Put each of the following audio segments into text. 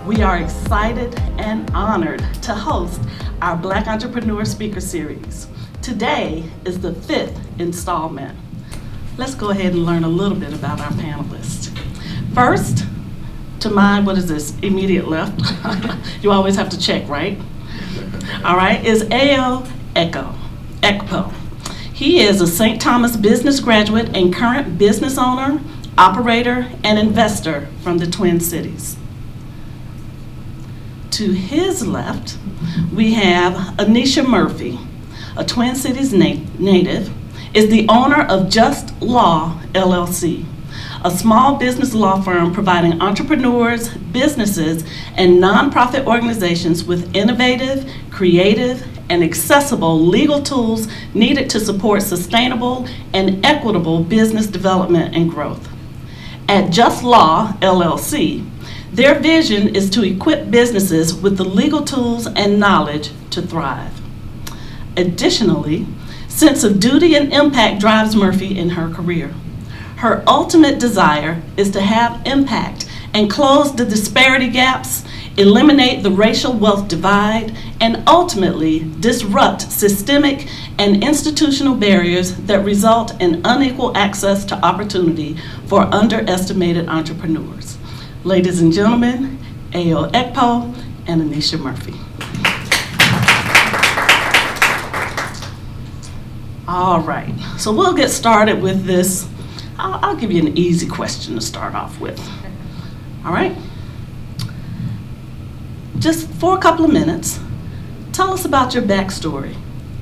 We are excited and honored to host our Black Entrepreneur Speaker Series. Today is the 5th installment. Let's go ahead and learn a little bit about our panelists. First, to my, immediate left. You always have to check, right? All right, is A.O. Ekpo. He is a St. Thomas business graduate and current business owner, operator, and investor from the Twin Cities. To his left, we have Anisha Murphy, a Twin Cities native, is the owner of Just Law, LLC, a small business law firm providing entrepreneurs, businesses, and nonprofit organizations with innovative, creative, and accessible legal tools needed to support sustainable and equitable business development and growth. At Just Law, LLC, their vision is to equip businesses with the legal tools and knowledge to thrive. Additionally, sense of duty and impact drives Murphy in her career. Her ultimate desire is to have impact and close the disparity gaps, eliminate the racial wealth divide, and ultimately disrupt systemic and institutional barriers that result in unequal access to opportunity for underestimated entrepreneurs. Ladies and gentlemen, A.O. Ekpo and Anisha Murphy. All right, so we'll get started with this. I'll give you an easy question to start off with. All right? Just for a couple of minutes, tell us about your backstory,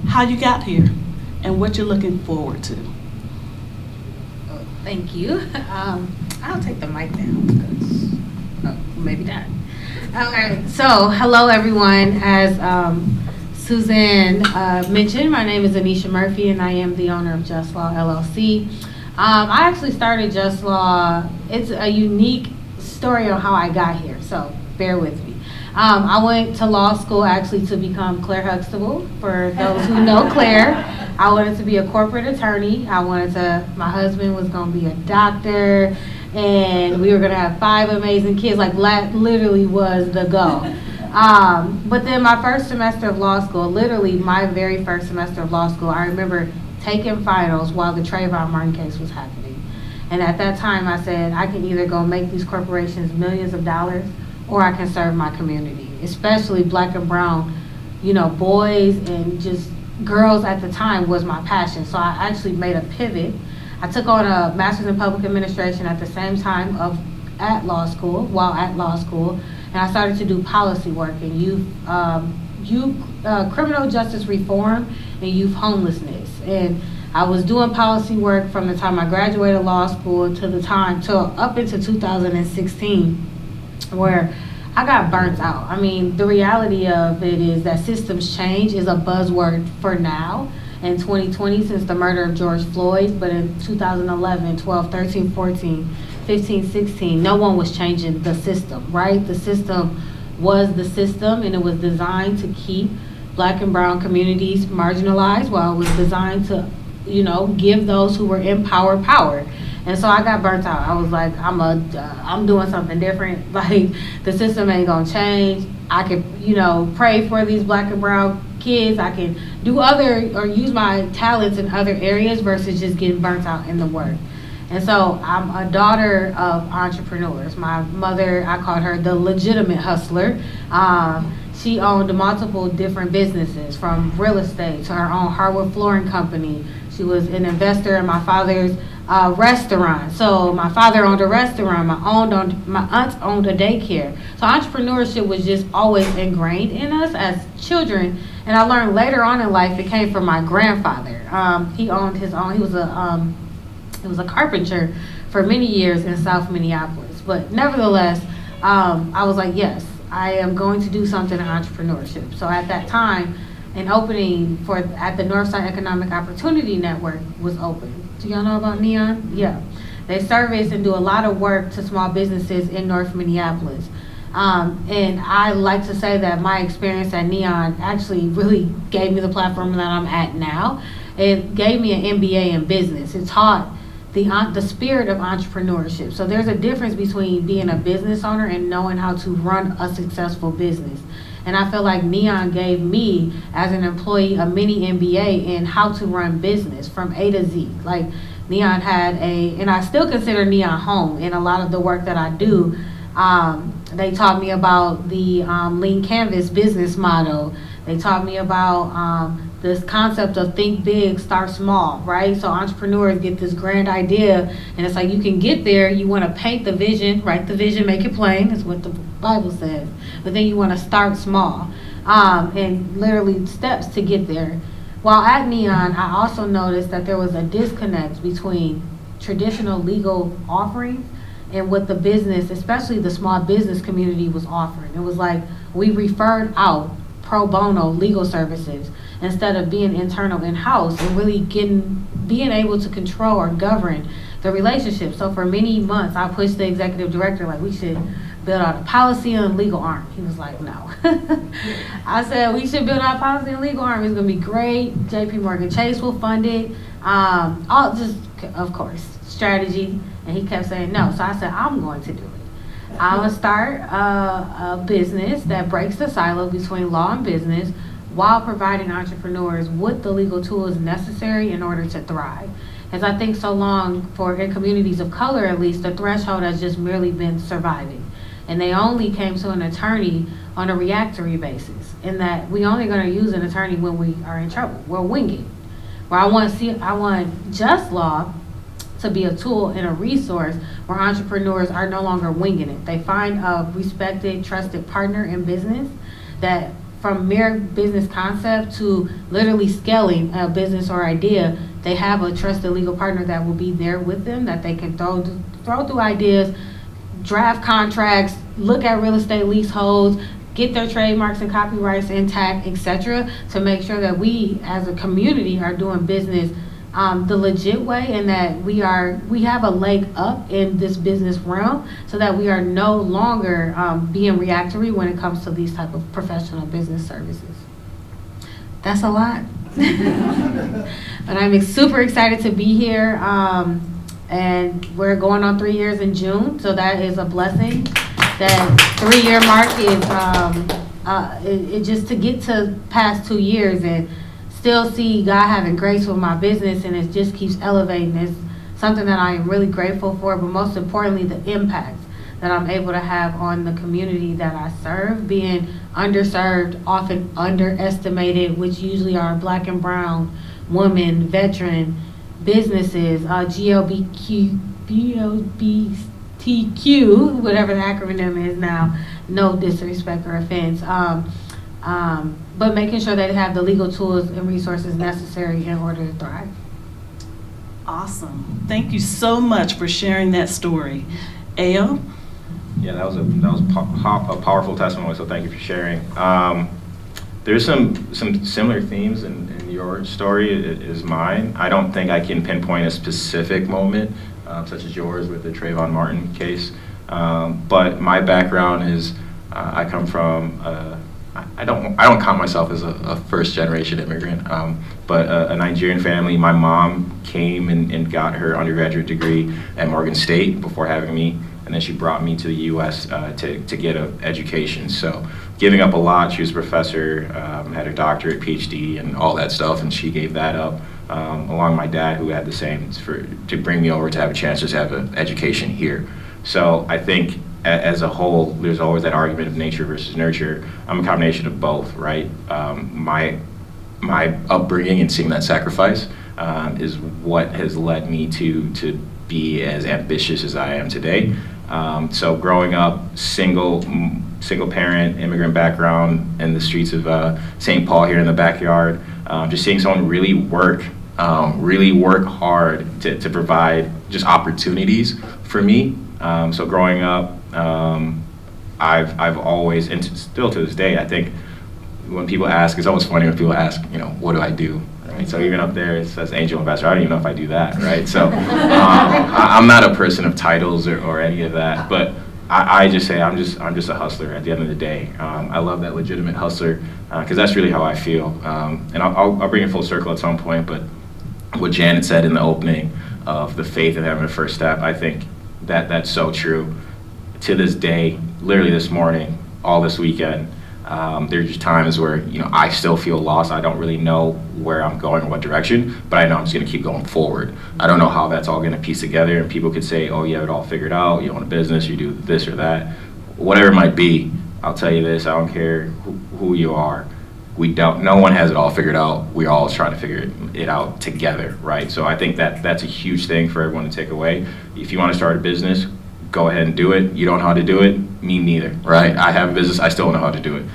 how you got here, and what you're looking forward to. Oh, thank you. I'll take the mic down. Maybe not. Okay, so hello everyone. As Suzanne mentioned, my name is Anisha Murphy and I am the owner of Just Law LLC. I actually started Just Law. It's a unique story on how I got here, so bear with me. I went to law school actually to become Claire Huxtable. For those who know Claire, I wanted to be a corporate attorney. My husband was going to be a doctor, and we were going to have 5 amazing kids. Like, literally was the goal. But then my first semester of law school, literally my very first semester of law school, I remember taking finals while the Trayvon Martin case was happening. And at that time I said, I can either go make these corporations millions of dollars or I can serve my community, especially black and brown, boys and just girls at the time was my passion. So I actually made a pivot. I took on a master's in public administration at the same time while at law school, and I started to do policy work in youth criminal justice reform and youth homelessness. And I was doing policy work from the time I graduated law school up into 2016, where I got burnt out. I mean, the reality of it is that systems change is a buzzword for now in 2020 since the murder of George Floyd, but in 2011, 12, 13, 14, 15, 16, no one was changing the system, right? The system was the system, and it was designed to keep black and brown communities marginalized, while it was designed to, give those who were in power. And so I got burnt out. I was like, I'm doing something different. Like, the system ain't gonna change. I could, pray for these black and brown kids. I can use my talents in other areas versus just getting burnt out in the work. And so I'm a daughter of entrepreneurs. My mother, I called her the legitimate hustler. She owned multiple different businesses, from real estate to her own hardwood flooring company. She was an investor in my father's restaurant. So my father owned a restaurant. My aunt owned a daycare. So entrepreneurship was just always ingrained in us as children. And I learned later on in life it came from my grandfather. He owned his own. He was a carpenter for many years in South Minneapolis. But nevertheless, I was like, yes, I am going to do something in entrepreneurship. So at that time, an opening at the Northside Economic Opportunity Network was open. Do y'all know about NEON? Yeah. They service and do a lot of work to small businesses in North Minneapolis. And I like to say that my experience at NEON actually really gave me the platform that I'm at now. It gave me an MBA in business. It taught the spirit of entrepreneurship. So there's a difference between being a business owner and knowing how to run a successful business. And I feel like Neon gave me, as an employee, a mini MBA in how to run business from A to Z. Like, Neon had and I still consider Neon home in a lot of the work that I do. They taught me about the Lean Canvas business model. They taught me about this concept of think big, start small, right? So entrepreneurs get this grand idea, and it's like you can get there, you want to paint the vision, write the vision, make it plain, is what the Bible says. But then you want to start small, and literally steps to get there. While at Neon, I also noticed that there was a disconnect between traditional legal offerings and what the business, especially the small business community, was offering. It was like we referred out pro bono legal services instead of being internal in-house and really being able to control or govern the relationship. So for many months, I pushed the executive director, like, we should build out a policy and legal arm. He was like, no. I said, we should build out a policy and legal arm. It's gonna be great. JP Morgan Chase will fund it. All just, of course, strategy. And he kept saying no. So I said, I'm going to do it. I'm gonna start a business that breaks the silo between law and business while providing entrepreneurs with the legal tools necessary in order to thrive. As I think so long, in communities of color at least, the threshold has just merely been surviving. And they only came to an attorney on a reactory basis, in that we only going to use an attorney when we are in trouble. We're winging. Where I want just law to be a tool and a resource where entrepreneurs are no longer winging it. They find a respected, trusted partner in business that, from mere business concept to literally scaling a business or idea, they have a trusted legal partner that will be there with them, that they can throw through ideas, draft contracts, look at real estate leaseholds, get their trademarks and copyrights intact, etc., to make sure that we as a community are doing business the legit way, and that we have a leg up in this business realm, so that we are no longer being reactory when it comes to these type of professional business services. That's a lot. But I'm super excited to be here. And we're going on 3 years in June, so that is a blessing. That 3-year mark is just to get to past 2 years and still see God having grace with my business, and it just keeps elevating. It's something that I am really grateful for, but most importantly, the impact that I'm able to have on the community that I serve, being underserved, often underestimated, which usually are Black and brown, women, veteran, businesses, GLBTQ, whatever the acronym is now, no disrespect or offense, but making sure they have the legal tools and resources necessary in order to thrive. Awesome. Thank you so much for sharing that story. Ayo? Yeah, that was a powerful testimony, so thank you for sharing. There's some similar themes in your story is mine. I don't think I can pinpoint a specific moment, such as yours with the Trayvon Martin case. But my background is, I come from, I don't count myself as a first generation immigrant, but a Nigerian family. My mom came and got her undergraduate degree at Morgan State before having me, and then she brought me to the U.S. to get an education. So giving up a lot. She was a professor, had her doctorate, PhD, and all that stuff, and she gave that up, along with my dad, who had the same, to bring me over to have a chance to have an education here. So I think as a whole, there's always that argument of nature versus nurture. I'm a combination of both, right? My upbringing and seeing that sacrifice is what has led me to be as ambitious as I am today. So growing up, single parent, immigrant background in the streets of St. Paul here in the backyard, just seeing someone really work hard to provide just opportunities for me. So growing up, I've always, and still to this day, I think when people ask, it's always funny when people ask, what do I do? Right? So even up there, it says angel investor. I don't even know if I do that, right? So I'm not a person of titles or any of that, but I just say I'm just a hustler at the end of the day. I love that legitimate hustler, because that's really how I feel. And I'll bring it full circle at some point, but what Janet said in the opening of the faith in having a first step. I think that's so true. To this day, literally this morning, all this weekend, there's just times where, I still feel lost. I don't really know where I'm going or what direction, but I know I'm just going to keep going forward. I don't know how that's all going to piece together, and people could say, oh, you have it all figured out, you own a business, you do this or that. Whatever it might be, I'll tell you this, I don't care who you are. No one has it all figured out. We're all trying to figure it out together, right? So I think that's a huge thing for everyone to take away. If you want to start a business, go ahead and do it. You don't know how to do it, me neither, right? I have a business, I still don't know how to do it.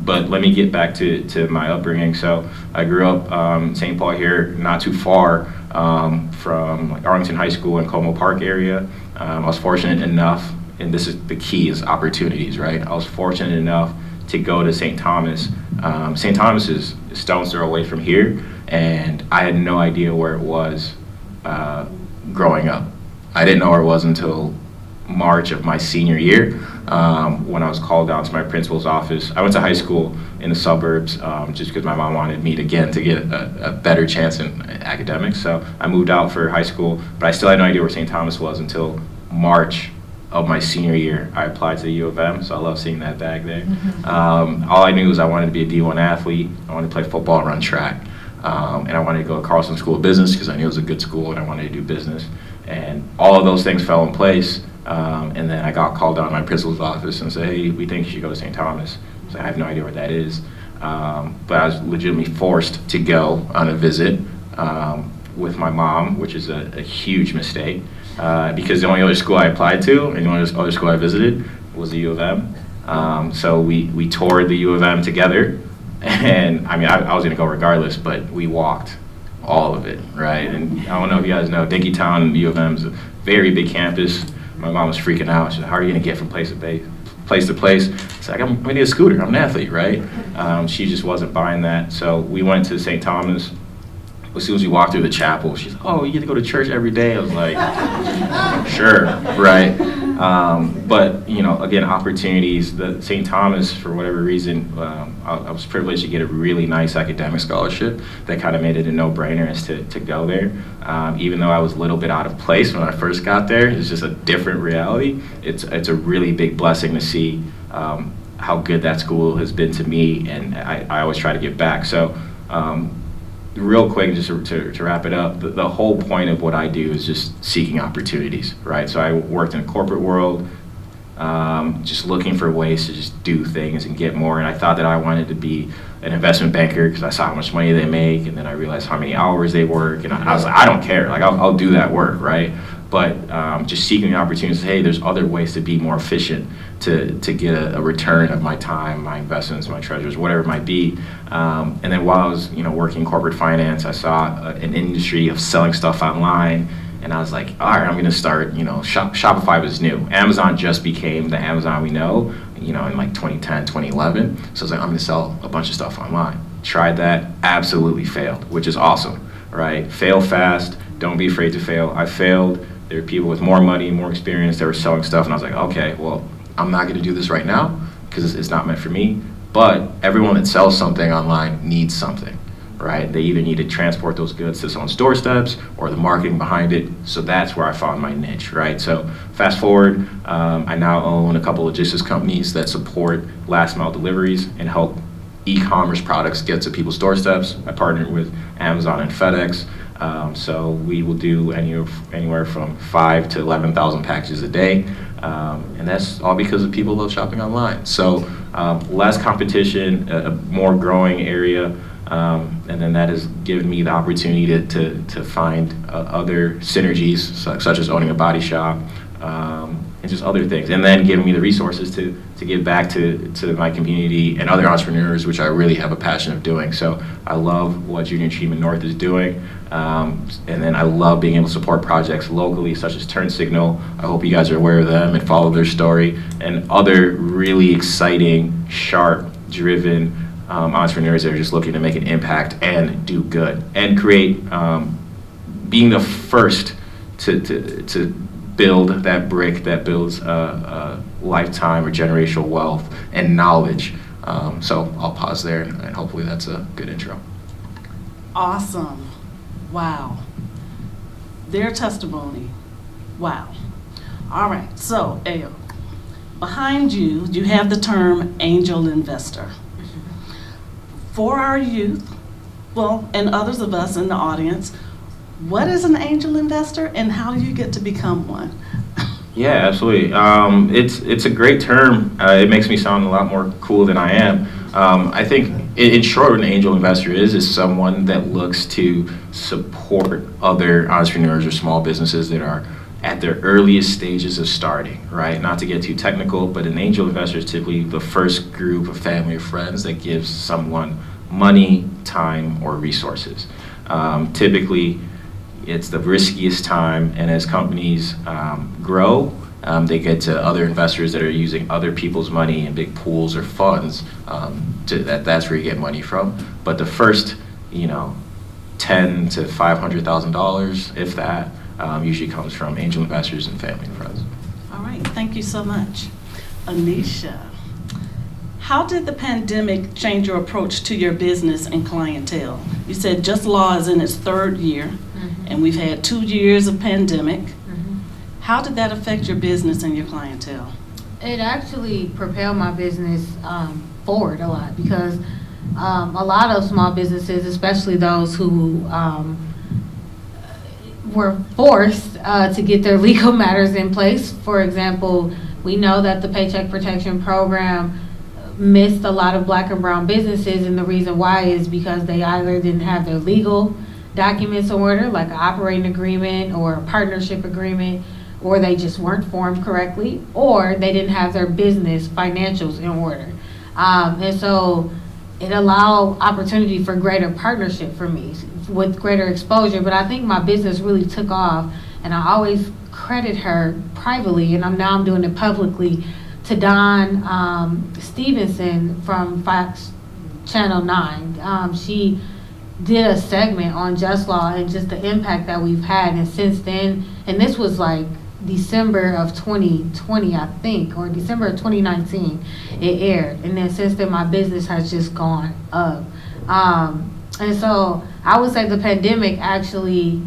But let me get back to my upbringing. So I grew up St. Paul here, not too far from Arlington High School and Como Park area. I was fortunate enough, and this is the key, is opportunities, right? I was fortunate enough to go to St. Thomas. St. Thomas is a stone's throw away from here, and I had no idea where it was growing up. I didn't know where it was until March of my senior year, when I was called down to my principal's office. I went to high school in the suburbs just because my mom wanted me to get a better chance in academics. So I moved out for high school, but I still had no idea where St. Thomas was until March of my senior year. I applied to the U of M, so I love seeing that bag there. All I knew was I wanted to be a D1 athlete. I wanted to play football and run track. And I wanted to go to Carlson School of Business because I knew it was a good school and I wanted to do business. And all of those things fell in place. And then I got called down to my principal's office and said, hey, we think you should go to St. Thomas. So I have no idea where that is. But I was legitimately forced to go on a visit with my mom, which is a huge mistake. Because the only other school I applied to and the only other school I visited was the U of M. So we toured the U of M together, and I mean, I was gonna go regardless, but we walked all of it, right? And I don't know if you guys know, Dickeytown, U of M is a very big campus. My mom was freaking out. She said, how are you gonna get from place to place? It's like, I'm gonna need a scooter, I'm an athlete, right? She just wasn't buying that. So we went to St. Thomas. As soon as we walked through the chapel, she's like, oh, you get to go to church every day? I was like, sure, right? But, again, opportunities. The St. Thomas, for whatever reason, I was privileged to get a really nice academic scholarship that kind of made it a no-brainer as to go there. Even though I was a little bit out of place when I first got there, it's just a different reality. It's a really big blessing to see how good that school has been to me, and I always try to give back. So, real quick, just to wrap it up, the whole point of what I do is just seeking opportunities, right? So I worked in a corporate world, just looking for ways to just do things and get more. And I thought that I wanted to be an investment banker because I saw how much money they make, and then I realized how many hours they work, and I was like, I don't care, like I'll do that work, right? But just seeking the opportunities, hey, there's other ways to be more efficient, to get a return of my time, my investments, my treasures, whatever it might be. And then while I was working in corporate finance, I saw an industry of selling stuff online, and I was like, all right, I'm gonna start, Shopify was new. Amazon just became the Amazon we know, in like 2010, 2011. So I was like, I'm gonna sell a bunch of stuff online. Tried that, absolutely failed, which is awesome, right? Fail fast, don't be afraid to fail. I failed. There were people with more money, more experience that were selling stuff, and I was like, okay, well, I'm not gonna do this right now because it's not meant for me. But everyone that sells something online needs something, right? They either need to transport those goods to someone's doorsteps or the marketing behind it. So that's where I found my niche, right? So fast forward, I now own a couple logistics companies that support last mile deliveries and help e-commerce products get to people's doorsteps. I partnered with Amazon and FedEx. So we will do anywhere from 5,000 to 11,000 packages a day. And that's all because of people love shopping online. So less competition, a more growing area. And then that has given me the opportunity to find other synergies, such as owning a body shop, and just other things. And then giving me the resources to give back to my community and other entrepreneurs, which I really have a passion of doing. So I love what Junior Achievement North is doing. And then I love being able to support projects locally, such as Turn Signal. I hope you guys are aware of them and follow their story, and other really exciting, sharp, driven entrepreneurs that are just looking to make an impact and do good and create, being the first to build that brick that builds lifetime or generational wealth and knowledge. So I'll pause there, and hopefully that's a good intro. Awesome. Wow. their testimony. Wow. All right, so Ale, behind you, you have the term angel investor. For our youth, well, and others of us in the audience, what is an angel investor and how do you get to become one? Yeah, absolutely. It's a great term. It makes me sound a lot more cool than I am. I think, in short, what an angel investor is someone that looks to support other entrepreneurs or small businesses that are at their earliest stages of starting, right? Not to get too technical, but an angel investor is typically the first group of family or friends that gives someone money, time, or resources. Typically, it's the riskiest time, and as companies grow, they get to other investors that are using other people's money in big pools or funds. That's where you get money from. But the first, $10,000 to $500,000, if that, usually comes from angel investors and family and friends. All right, thank you so much. Anisha, how did the pandemic change your approach to your business and clientele? You said Just Law is in its third year, and we've had 2 years of pandemic. How did that affect your business and your clientele? It actually propelled my business forward a lot because a lot of small businesses, especially those who were forced to get their legal matters in place. For example, we know that the Paycheck Protection Program missed a lot of Black and brown businesses, and the reason why is because they either didn't have their legal documents in order, like an operating agreement or a partnership agreement, or they just weren't formed correctly, or they didn't have their business financials in order. And so it allowed opportunity for greater partnership for me with greater exposure. But I think my business really took off, and I always credit her privately, and now I'm doing it publicly, to Dawn Stevenson from Fox Channel 9. She did a segment on Just Law and just the impact that we've had. And since then, and this was like December of 2020, I think, or December of 2019, it aired. And then since then, my business has just gone up. And so I would say the pandemic actually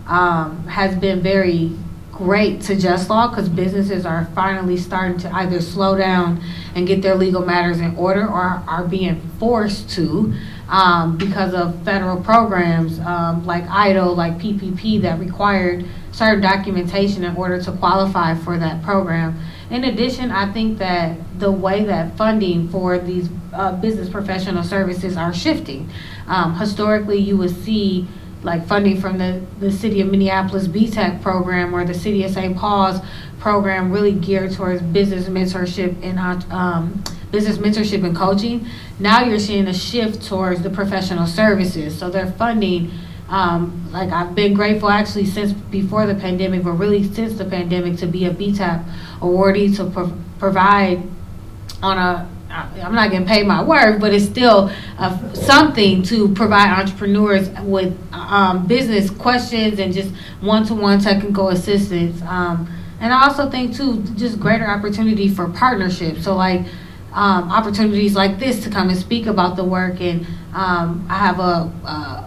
has been very great to Just Law because businesses are finally starting to either slow down and get their legal matters in order or are being forced to because of federal programs like EIDL, like PPP, that required certain documentation in order to qualify for that program. In addition, I think that the way that funding for these business professional services are shifting. Historically, you would see like funding from the City of Minneapolis BTEC program or the City of St. Paul's program really geared towards business mentorship and coaching. Now you're seeing a shift towards the professional services. So they're funding, like I've been grateful actually since before the pandemic, but really since the pandemic, to be a BTAP awardee to provide on a, I'm not getting paid my word, but it's still something to provide entrepreneurs with business questions and just one-to-one technical assistance. And I also think too, just greater opportunity for partnerships. So like opportunities like this to come and speak about the work. And I have a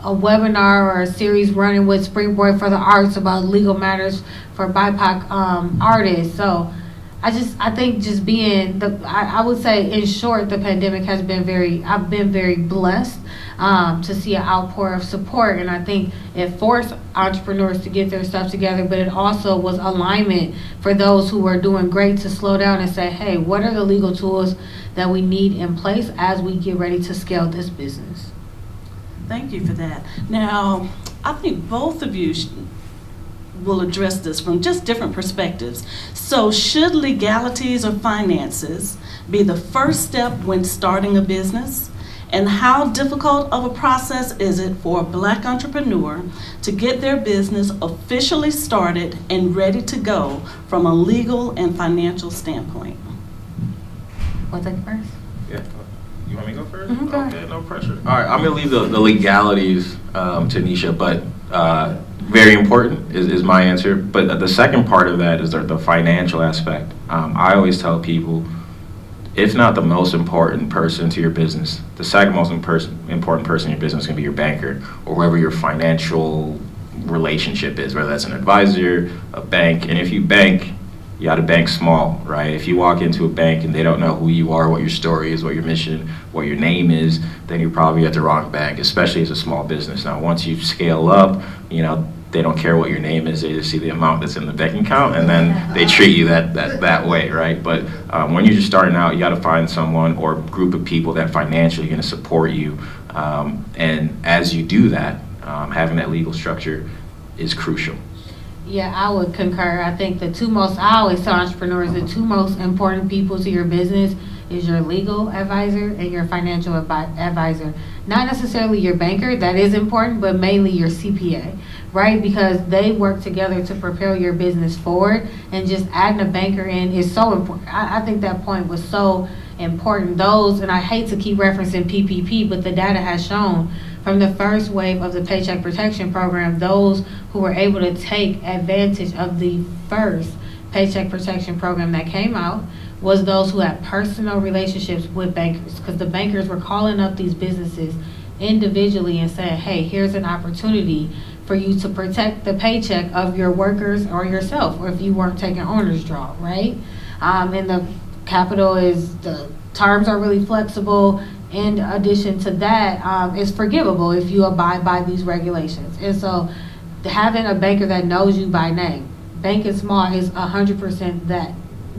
webinar or a series running with Springboard for the Arts about legal matters for BIPOC artists. So I think just being I would say in short, the pandemic has been I've been very blessed to see an outpour of support, and I think it forced entrepreneurs to get their stuff together, but it also was alignment for those who were doing great to slow down and say, hey, what are the legal tools that we need in place as we get ready to scale this business? Thank you for that. Now, I think both of you will address this from just different perspectives. So should legalities or finances be the first step when starting a business? And how difficult of a process is it for a Black entrepreneur to get their business officially started and ready to go from a legal and financial standpoint? Want to take it first? Yeah. You want me to go first? Mm-hmm, go okay, no pressure. All right, I'm going to leave the legalities to Nisha, but very important is my answer. But the second part of that is the financial aspect. I always tell people, if not the most important person to your business, the second most important person in your business is going to be your banker or whoever your financial relationship is, whether that's an advisor, a bank. And if you bank, you got to bank small, right? If you walk into a bank and they don't know who you are, what your story is, what your mission, what your name is, then you're probably at the wrong bank, especially as a small business. Now, once you scale up, they don't care what your name is. They just see the amount that's in the bank account, and then they treat you that way, right? But when you're just starting out, you got to find someone or group of people that financially are going to support you. And as you do that, having that legal structure is crucial. Yeah, I would concur. I think I always tell entrepreneurs, the two most important people to your business is your legal advisor and your financial advisor. Not necessarily your banker, that is important, but mainly your CPA, right? Because they work together to propel your business forward, and just adding a banker in is so important. I think that point was so important. And I hate to keep referencing PPP, but the data has shown from the first wave of the Paycheck Protection Program, those who were able to take advantage of the first Paycheck Protection Program that came out was those who had personal relationships with bankers, because the bankers were calling up these businesses individually and saying, hey, here's an opportunity for you to protect the paycheck of your workers or yourself, or if you weren't taking owner's draw, right? And the the terms are really flexible. In addition to that, it's forgivable if you abide by these regulations. And so having a banker that knows you by name, Bank and Small is 100%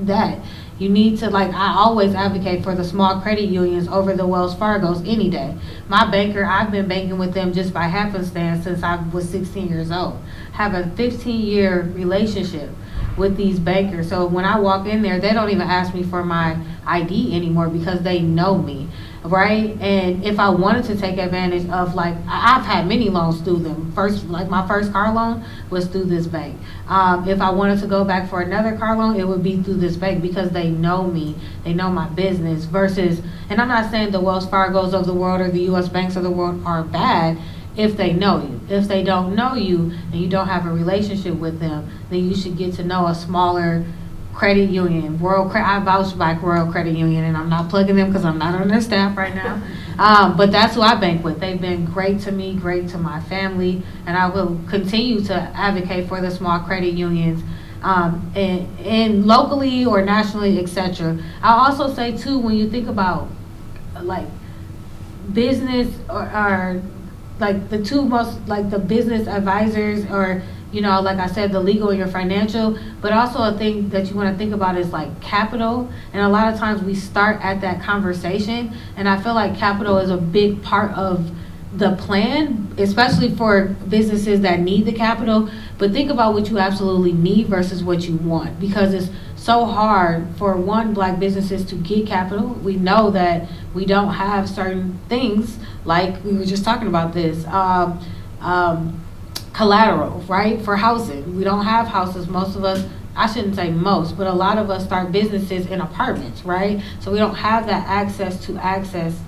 that. You need to, I always advocate for the small credit unions over the Wells Fargos any day. My banker, I've been banking with them just by happenstance since I was 16 years old. Have a 15-year relationship with these bankers. So when I walk in there, they don't even ask me for my ID anymore because they know me, right? And if I wanted to take advantage of, I've had many loans through them. My first car loan was through this bank. If I wanted to go back for another car loan, it would be through this bank because they know me, they know my business versus, and I'm not saying the Wells Fargos of the world or the U.S. banks of the world are bad if they know you. If they don't know you and you don't have a relationship with them, then you should get to know a smaller credit union. I vouch by Royal Credit Union, and I'm not plugging them because I'm not on their staff right now. But that's who I bank with. They've been great to me, great to my family, and I will continue to advocate for the small credit unions, and locally or nationally, etc. I'll also say too, when you think about business or the two most, the business advisors, or like I said, the legal and your financial, but also a thing that you want to think about is capital. And a lot of times we start at that conversation, and I feel like capital is a big part of the plan, especially for businesses that need the capital. But think about what you absolutely need versus what you want, because it's so hard for Black businesses to get capital. We know that we don't have certain things, like we were just talking about this, collateral, right, for housing. We don't have houses. Most of us, I shouldn't say most, but a lot of us start businesses in apartments, right? So we don't have that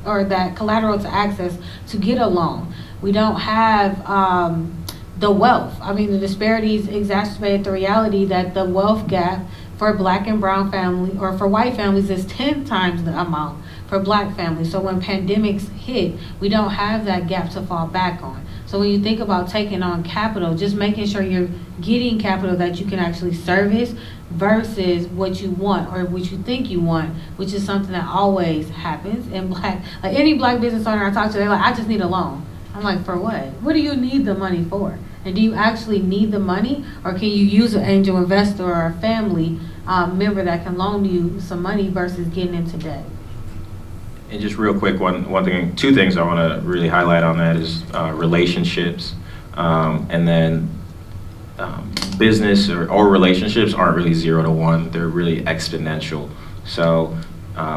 or that collateral to access to get a loan. We don't have the wealth. I mean, the disparities exacerbate the reality that the wealth gap for Black and brown family, or for white families, is 10 times the amount for Black families. So when pandemics hit, we don't have that gap to fall back on. So when you think about taking on capital, just making sure you're getting capital that you can actually service versus what you want or what you think you want, which is something that always happens in Black, any Black business owner I talk to, they're like, I just need a loan. I'm like, for what? What do you need the money for? And do you actually need the money, or can you use an angel investor or a family member that can loan you some money versus getting into debt? And just real quick, two things I want to really highlight on that is relationships, and then business or relationships aren't really 0 to 1. They're really exponential. So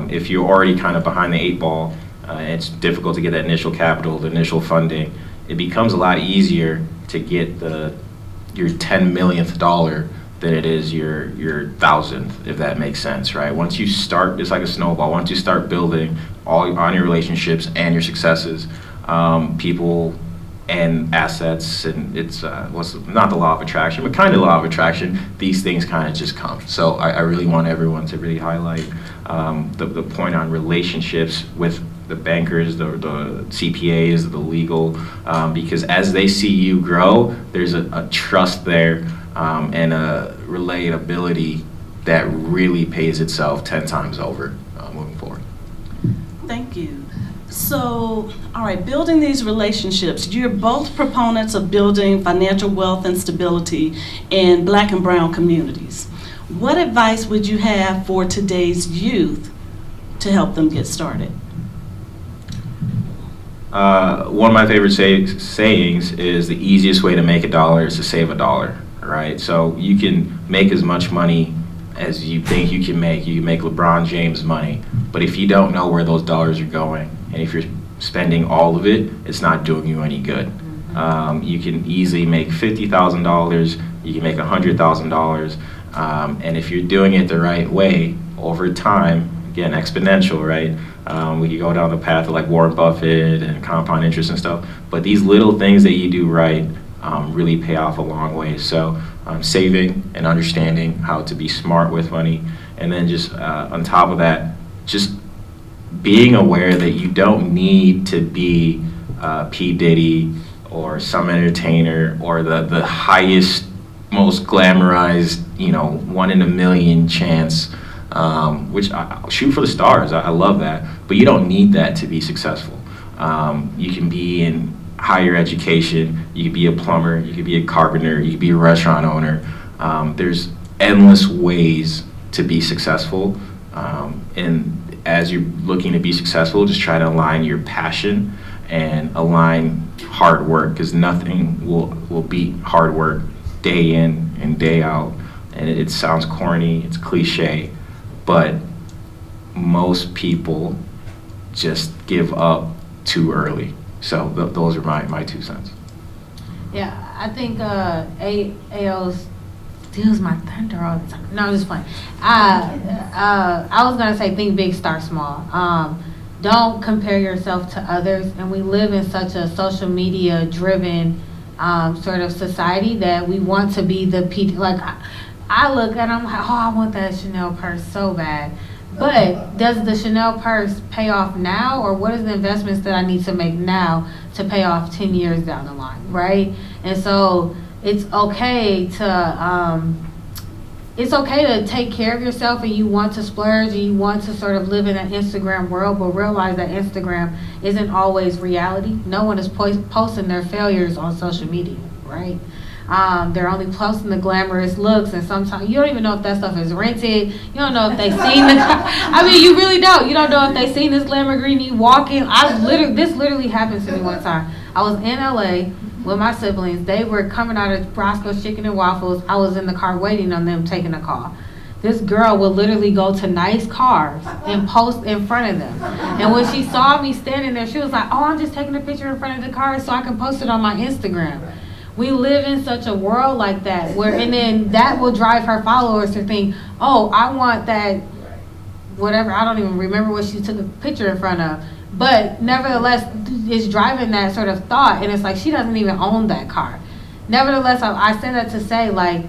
if you're already kind of behind the 8 ball, it's difficult to get that initial capital, the initial funding. It becomes a lot easier to get your 10 millionth dollar than it is your 1,000th, if that makes sense, right? Once you start, it's like a snowball. Once you start building all on your relationships and your successes, people and assets, and it's not the law of attraction, but kind of law of attraction, these things kind of just come. So I really want everyone to really highlight the point on relationships with the bankers, the CPAs, the legal, because as they see you grow, there's a trust there and a relatability that really pays itself 10 times over moving forward. Thank you. So, all right, building these relationships, you're both proponents of building financial wealth and stability in Black and brown communities. What advice would you have for today's youth to help them get started? One of my favorite sayings is the easiest way to make $1 is to save $1, right? So you can make as much money as you think you can make. You can make LeBron James money, but if you don't know where those dollars are going, and if you're spending all of it, it's not doing you any good. You can easily make $50,000, you can make $100,000, and if you're doing it the right way, over time, again, exponential, right? We could go down the path of like Warren Buffett and compound interest and stuff, but these little things that you do right really pay off a long way. So saving and understanding how to be smart with money, and then just on top of that, just being aware that you don't need to be P. Diddy or some entertainer or the highest, most glamorized, 1 in a million chance, which I shoot for the stars. I love that, but you don't need that to be successful. You can be in higher education, you could be a plumber, you could be a carpenter, you could be a restaurant owner. There's endless ways to be successful, and as you're looking to be successful, just try to align your passion and align hard work, because nothing will beat hard work day in and day out. And it sounds corny, it's cliche, but most people just give up too early. So those are my 2 cents. Yeah, I think AO steals my thunder all the time. No, I'm just playing. I was gonna say think big, start small. Don't compare yourself to others. And we live in such a social media driven sort of society that we want to be the like. I look and I'm like, oh, I want that Chanel purse so bad. But does the Chanel purse pay off now, or what is the investments that I need to make now to pay off 10 years down the line, right? And so it's okay to take care of yourself, and you want to splurge and you want to sort of live in an Instagram world, but realize that Instagram isn't always reality. No one is posting their failures on social media, right? They're only posting the glamorous looks, and sometimes you don't even know if that stuff is rented. You don't know if they've seen the I mean, you really don't. You don't know if they've seen this Lamborghini walking. This literally happened to me one time. I was in LA with my siblings. They were coming out of Roscoe's Chicken and Waffles. I was in the car waiting on them, taking a call. This girl would literally go to nice cars and post in front of them. And when she saw me standing there, she was like, oh, I'm just taking a picture in front of the car so I can post it on my Instagram. We live in such a world like that, and then that will drive her followers to think, oh, I want that, whatever, I don't even remember what she took a picture in front of. But nevertheless, it's driving that sort of thought, and it's like she doesn't even own that car. Nevertheless, I say that to say, like,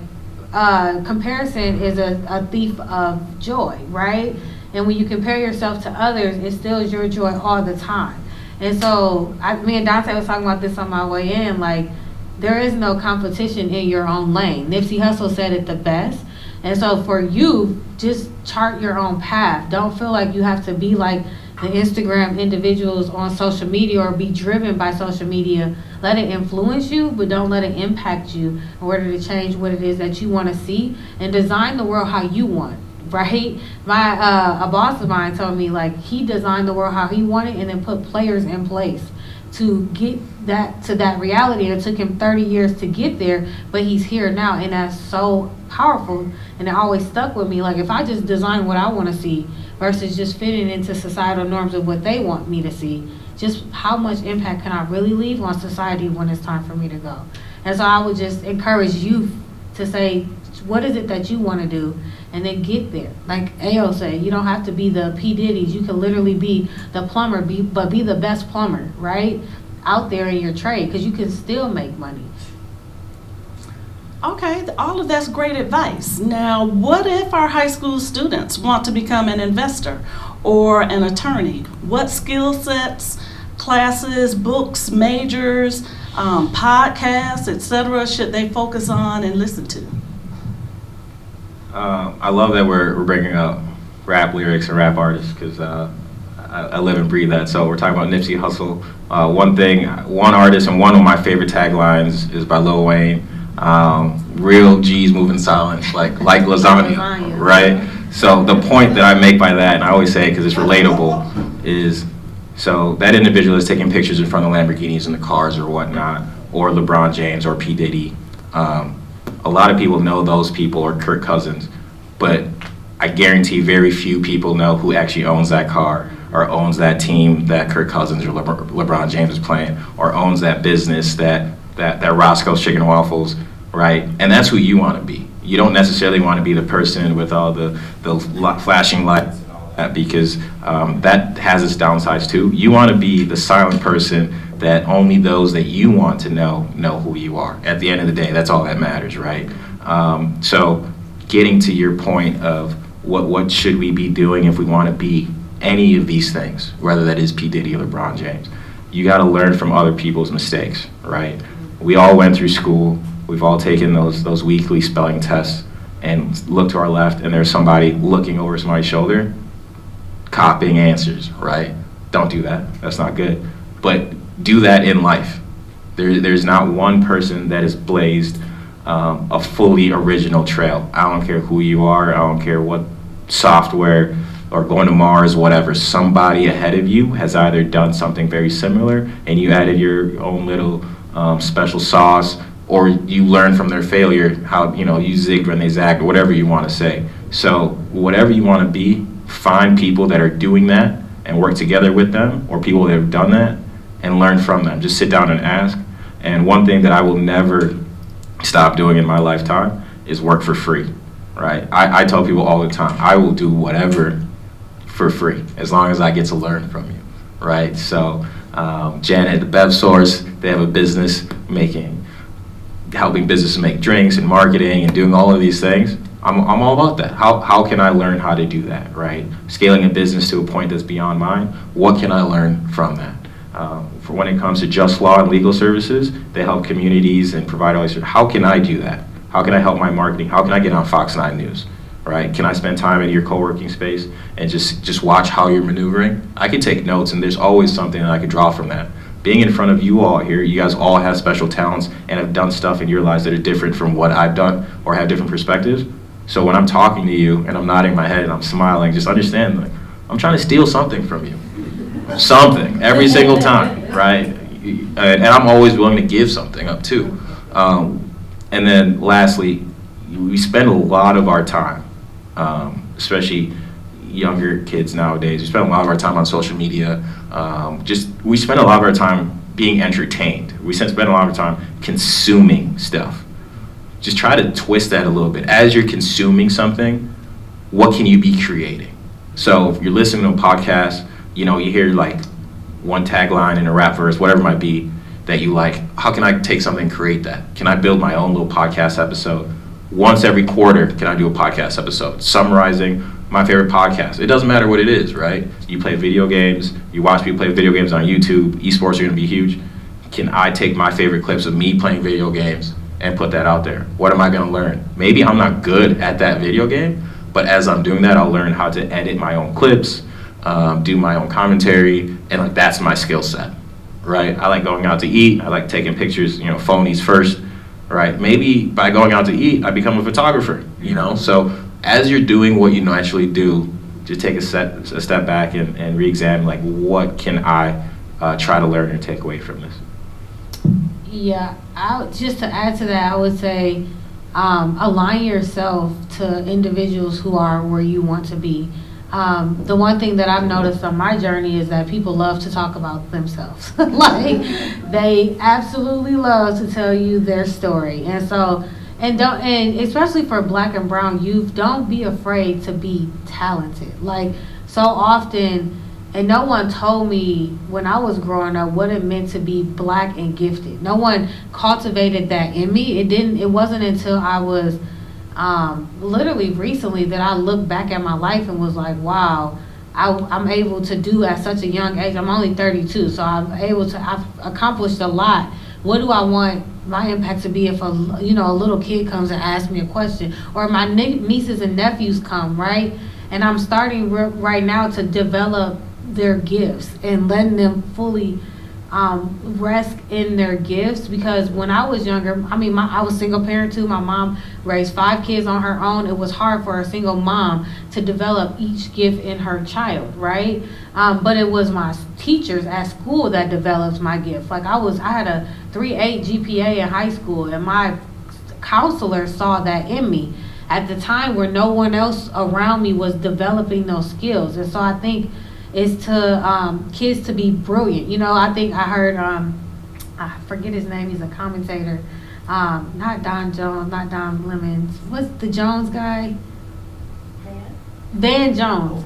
comparison is a thief of joy, right? And when you compare yourself to others, it steals your joy all the time. And so, me and Dante was talking about this on my way in, like, there is no competition in your own lane. Nipsey Hussle said it the best. And so for you, just chart your own path. Don't feel like you have to be like the Instagram individuals on social media or be driven by social media. Let it influence you, but don't let it impact you in order to change what it is that you want to see, and design the world how you want, right? A boss of mine told me, like, he designed the world how he wanted and then put players in place to get that to that reality. And it took him 30 years to get there, but he's here now, and that's so powerful. And it always stuck with me, like, if I just design what I want to see versus just fitting into societal norms of what they want me to see, just how much impact can I really leave on society when it's time for me to go? And so I would just encourage you to say, what is it that you want to do, and then get there. Like Ao said, you don't have to be the P. Diddy's. You can literally be the plumber, but be the best plumber, right? Out there in your trade, because you can still make money. Okay, all of that's great advice. Now, what if our high school students want to become an investor or an attorney? What skill sets, classes, books, majors, podcasts, etc. should they focus on and listen to? I love that we're bringing up rap lyrics and rap artists, because I live and breathe that. So we're talking about Nipsey Hussle. One artist, and one of my favorite taglines is by Lil Wayne. Real G's moving silence, like lasagna, right? So the point that I make by that, and I always say it because it's relatable, is so that individual is taking pictures in front of Lamborghinis and the cars or whatnot, or LeBron James or P. Diddy. A lot of people know those people or Kirk Cousins, but I guarantee very few people know who actually owns that car, or owns that team that Kirk Cousins or LeBron James is playing, or owns that business that Roscoe's Chicken and Waffles, right? And that's who you want to be. You don't necessarily want to be the person with all the flashing lights and all that, because that has its downsides too. You want to be the silent person that only those that you want to know who you are. At the end of the day, that's all that matters, right? So getting to your point of what should we be doing if we want to be any of these things, whether that is P. Diddy or LeBron James, you got to learn from other people's mistakes, right? We all went through school. We've all taken those weekly spelling tests and look to our left, and there's somebody looking over somebody's shoulder, copying answers, right? Don't do that. That's not good. But do that in life. There's not one person that has blazed a fully original trail. I don't care who you are. I don't care what software or going to Mars, whatever. Somebody ahead of you has either done something very similar and you added your own little special sauce, or you learn from their failure how you zigged when they zagged, or whatever you want to say. So whatever you want to be, find people that are doing that and work together with them, or people that have done that, and learn from them. Just sit down and ask. And one thing that I will never stop doing in my lifetime is work for free, right? I tell people all the time, I will do whatever for free as long as I get to learn from you, right? So Janet at the Bev Source, they have a business helping businesses make drinks and marketing and doing all of these things. I'm all about that. How can I learn how to do that, right? Scaling a business to a point that's beyond mine, what can I learn from that? For when it comes to just law and legal services, they help communities and provide all these. How can I do that? How can I help my marketing? How can I get on Fox 9 News, right? Can I spend time in your co-working space and just watch how you're maneuvering? I can take notes, and there's always something that I could draw from that. Being in front of you all here, you guys all have special talents and have done stuff in your lives that are different from what I've done or have different perspectives. So when I'm talking to you and I'm nodding my head and I'm smiling, just understand, like, I'm trying to steal something from you. Something, every single time, right? And I'm always willing to give something up too. And then lastly, we spend a lot of our time, especially younger kids nowadays, we spend a lot of our time on social media. We spend a lot of our time being entertained. We spend a lot of our time consuming stuff. Just try to twist that a little bit. As you're consuming something, what can you be creating? So if you're listening to a podcast, you hear like one tagline in a rap verse, whatever it might be, that you like. How can I take something and create that? Can I build my own little podcast episode? Once every quarter, can I do a podcast episode summarizing my favorite podcast? It doesn't matter what it is, right? You play video games, you watch people play video games on YouTube, esports are gonna be huge. Can I take my favorite clips of me playing video games and put that out there? What am I gonna learn? Maybe I'm not good at that video game, but as I'm doing that, I'll learn how to edit my own clips, do my own commentary, and that's my skill set, right? I like going out to eat, I like taking pictures, phonies first, right? Maybe by going out to eat, I become a photographer, So as you're doing what you naturally do, just take a step back and re-examine, like, what can I try to learn and take away from this? Yeah, just to add to that, I would say align yourself to individuals who are where you want to be. The one thing that I've noticed on my journey is that people love to talk about themselves. Like, they absolutely love to tell you their story. And so, and especially for Black and brown youth, don't be afraid to be talented. Like, so often, and no one told me when I was growing up what it meant to be Black and gifted. No one cultivated that in me. It wasn't until I was literally recently that I looked back at my life and was like, wow, I'm able to do at such a young age. I'm only 32, so I've accomplished a lot. What do I want my impact to be if a little kid comes and asks me a question, or my nieces and nephews come, right? And I'm starting right now to develop their gifts and letting them fully rest in their gifts, because when I was younger, I was single parent too. My mom raised 5 kids on her own. It was hard for a single mom to develop each gift in her child, right? But it was my teachers at school that developed my gift. Like I had a 3.8 GPA in high school, and my counselor saw that in me at the time where no one else around me was developing those skills. And so I think is to kids to be brilliant. I think I heard, I forget his name, he's a commentator, not Don Jones, not Don Lemons. What's the Jones guy? Van Jones.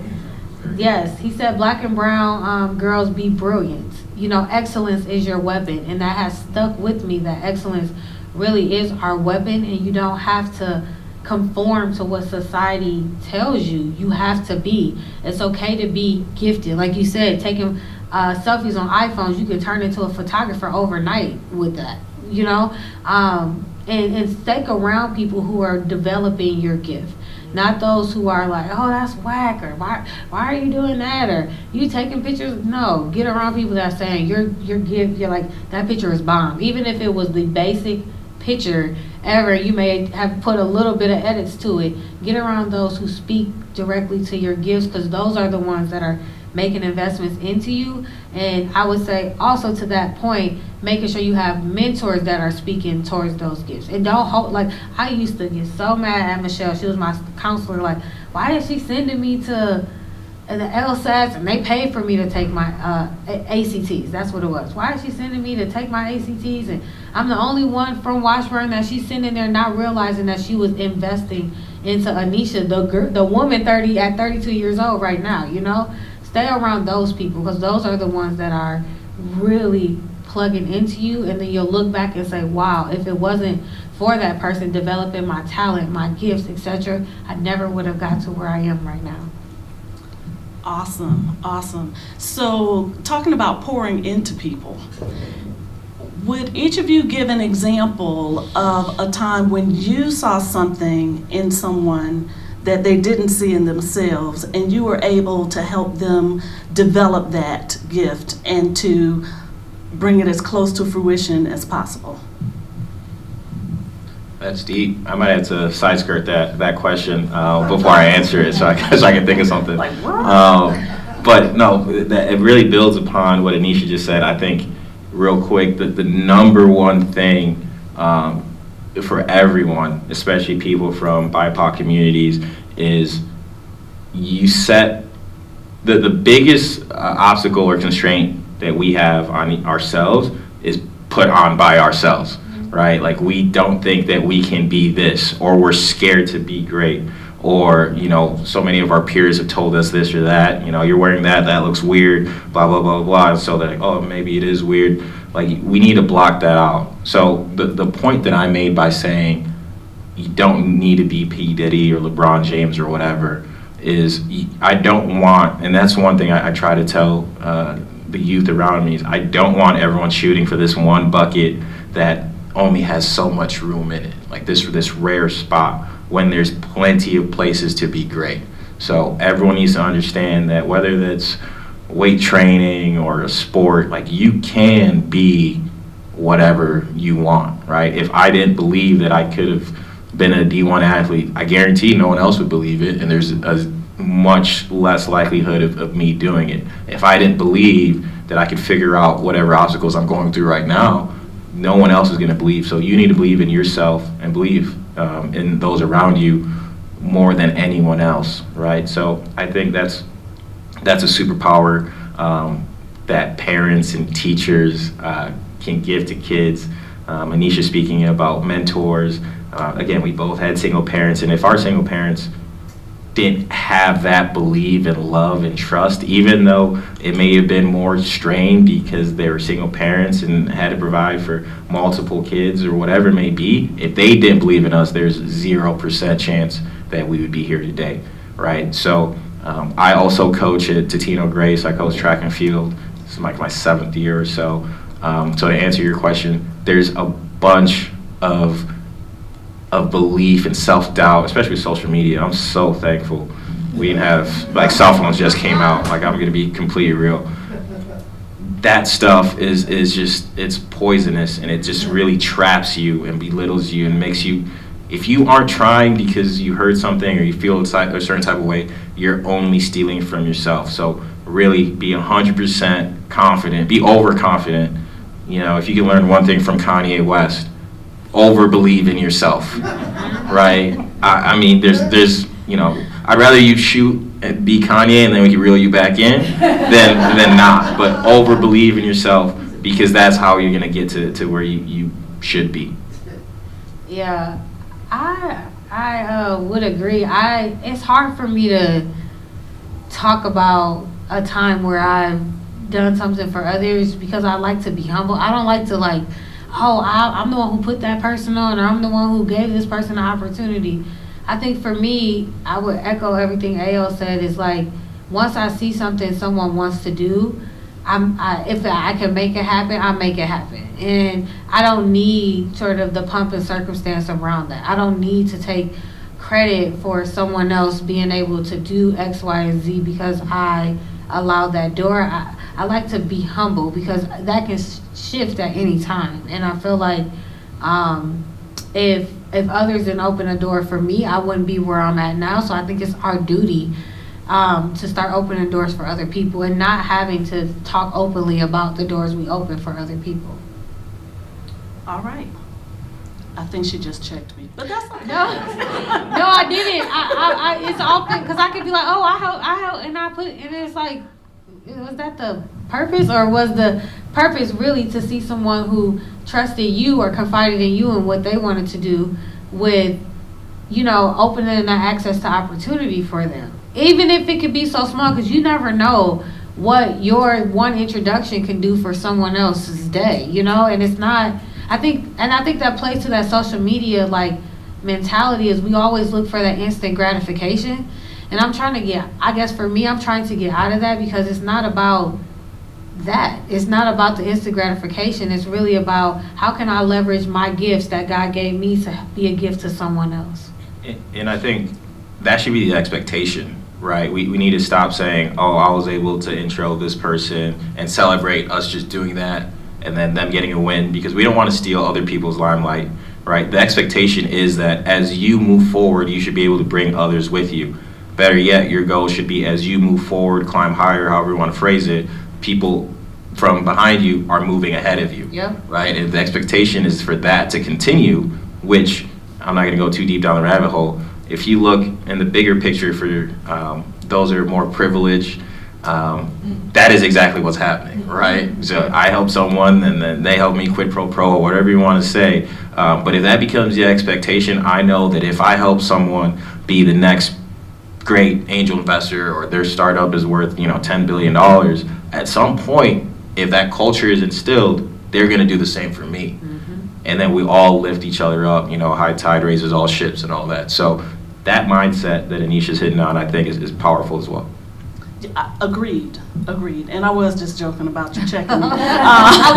Yes, he said black and brown girls be brilliant. Excellence is your weapon, and that has stuck with me, that excellence really is our weapon, and you don't have to conform to what society tells you. You have to be. It's okay to be gifted. Like you said, taking selfies on iPhones, you can turn into a photographer overnight with that, and stick around people who are developing your gift. Not those who are like, oh, that's whack, or why are you doing that, or you taking pictures. No, get around people that are saying your gift, you're like, that picture is bomb. Even if it was the basic picture ever, you may have put a little bit of edits to it. Get around those who speak directly to your gifts, because those are the ones that are making investments into you. And I would say also, to that point, making sure you have mentors that are speaking towards those gifts. And don't hold, like, I used to get so mad at Michelle. She was my counselor. Like, why is she sending me to the LSATs, and they paid for me to take my ACTs. That's what it was. Why is she sending me to take my ACTs? And I'm the only one from Washburn that she's sitting there not realizing that she was investing into Anisha, the woman at 32 years old right now. Stay around those people, because those are the ones that are really plugging into you, and then you'll look back and say, wow, if it wasn't for that person developing my talent, my gifts, etc., I never would have got to where I am right now. Awesome. So, talking about pouring into people, would each of you give an example of a time when you saw something in someone that they didn't see in themselves, and you were able to help them develop that gift and to bring it as close to fruition as possible? That's deep. I might have to side skirt that question before I answer it, so I can think of something. But no, it really builds upon what Anisha just said. I think, real quick, the number one thing for everyone, especially people from BIPOC communities, is you set the biggest obstacle or constraint that we have on ourselves is put on by ourselves. Right? Like, we don't think that we can be this, or we're scared to be great, or, so many of our peers have told us this or that, you're wearing that looks weird, blah, blah, blah, blah. And so they're like, oh, maybe it is weird. Like, we need to block that out. So the point that I made by saying you don't need to be P. Diddy or LeBron James or whatever is, I don't want, and that's one thing I try to tell the youth around me, is I don't want everyone shooting for this one bucket that only has so much room in it, like this rare spot, when there's plenty of places to be great. So everyone needs to understand that whether that's weight training or a sport, like, you can be whatever you want, right? If I didn't believe that I could have been a D1 athlete, I guarantee no one else would believe it, and there's a much less likelihood of me doing it. If I didn't believe that I could figure out whatever obstacles I'm going through right now, no one else is going to believe. So you need to believe in yourself and believe in those around you more than anyone else, right? So I think that's a superpower that parents and teachers can give to kids. Anisha speaking about mentors. Again, we both had single parents, and if our single parents didn't have that belief and love and trust, even though it may have been more strained because they were single parents and had to provide for multiple kids or whatever it may be, if they didn't believe in us, there's 0% chance that we would be here today, right? So I also coach at Totino Grace. I coach track and field. This is like my 7th year or so. So to answer your question, there's a bunch of belief and self-doubt, especially with social media. I'm so thankful we didn't have, like, cell phones just came out. Like, I'm gonna be completely real. That stuff is just, it's poisonous, and it just really traps you and belittles you and makes you, if you aren't trying because you heard something or you feel a certain type of way, you're only stealing from yourself. So really be 100% confident, be overconfident. You know, if you can learn one thing from Kanye West, over believe in yourself, right? I mean, there's, you know, I'd rather you shoot and be Kanye and then we can reel you back in than not. But over believe in yourself, because that's how you're gonna get to where you should be. Yeah, I would agree. It's hard for me to talk about a time where I've done something for others because I like to be humble. I don't like to like, oh, I'm the one who put that person on, or I'm the one who gave this person an opportunity. I think for me, I would echo everything AO said, is like, once I see something someone wants to do, if I can make it happen, I make it happen. And I don't need sort of the pump and circumstance around that. I don't need to take credit for someone else being able to do X, Y, and Z because I allowed that door. I like to be humble because that can shift at any time. And I feel like if others didn't open a door for me, I wouldn't be where I'm at now. So I think it's our duty to start opening doors for other people and not having to talk openly about the doors we open for other people. All right. I think she just checked me, but that's okay. No, I didn't. It's often because I could be like, oh, I help, and I put, and it's like, was that the purpose, or was the purpose really to see someone who trusted you or confided in you and what they wanted to do with, you know, opening that access to opportunity for them, even if it could be so small, because you never know what your one introduction can do for someone else's day, you know. And it's not. I think that plays to that social media like mentality, is we always look for that instant gratification. And I'm trying to get, I guess for me, I'm trying to get out of that, because it's not about that. It's not about the instant gratification. It's really about how can I leverage my gifts that God gave me to be a gift to someone else. And I think that should be the expectation, right? We need to stop saying, oh, I was able to intro this person, and celebrate us just doing that and then them getting a win, because we don't want to steal other people's limelight, right? The expectation is that as you move forward, you should be able to bring others with you. Better yet, your goal should be, as you move forward, climb higher, however you want to phrase it, people from behind you are moving ahead of you, Yep. right? And the expectation is for that to continue, which I'm not going to go too deep down the rabbit hole. If you look in the bigger picture for those that are more privileged, that is exactly what's happening, right? So I help someone, and then they help me, quid pro quo, or whatever you want to say. But if that becomes the expectation, I know that if I help someone be the next great angel investor, or their startup is worth, $10 billion, at some point, if that culture is instilled, they're going to do the same for me. Mm-hmm. And then we all lift each other up, high tide raises all ships and all that. So that mindset that Anisha's hitting on, I think, is powerful as well. Agreed. And I was just joking about you checking me. I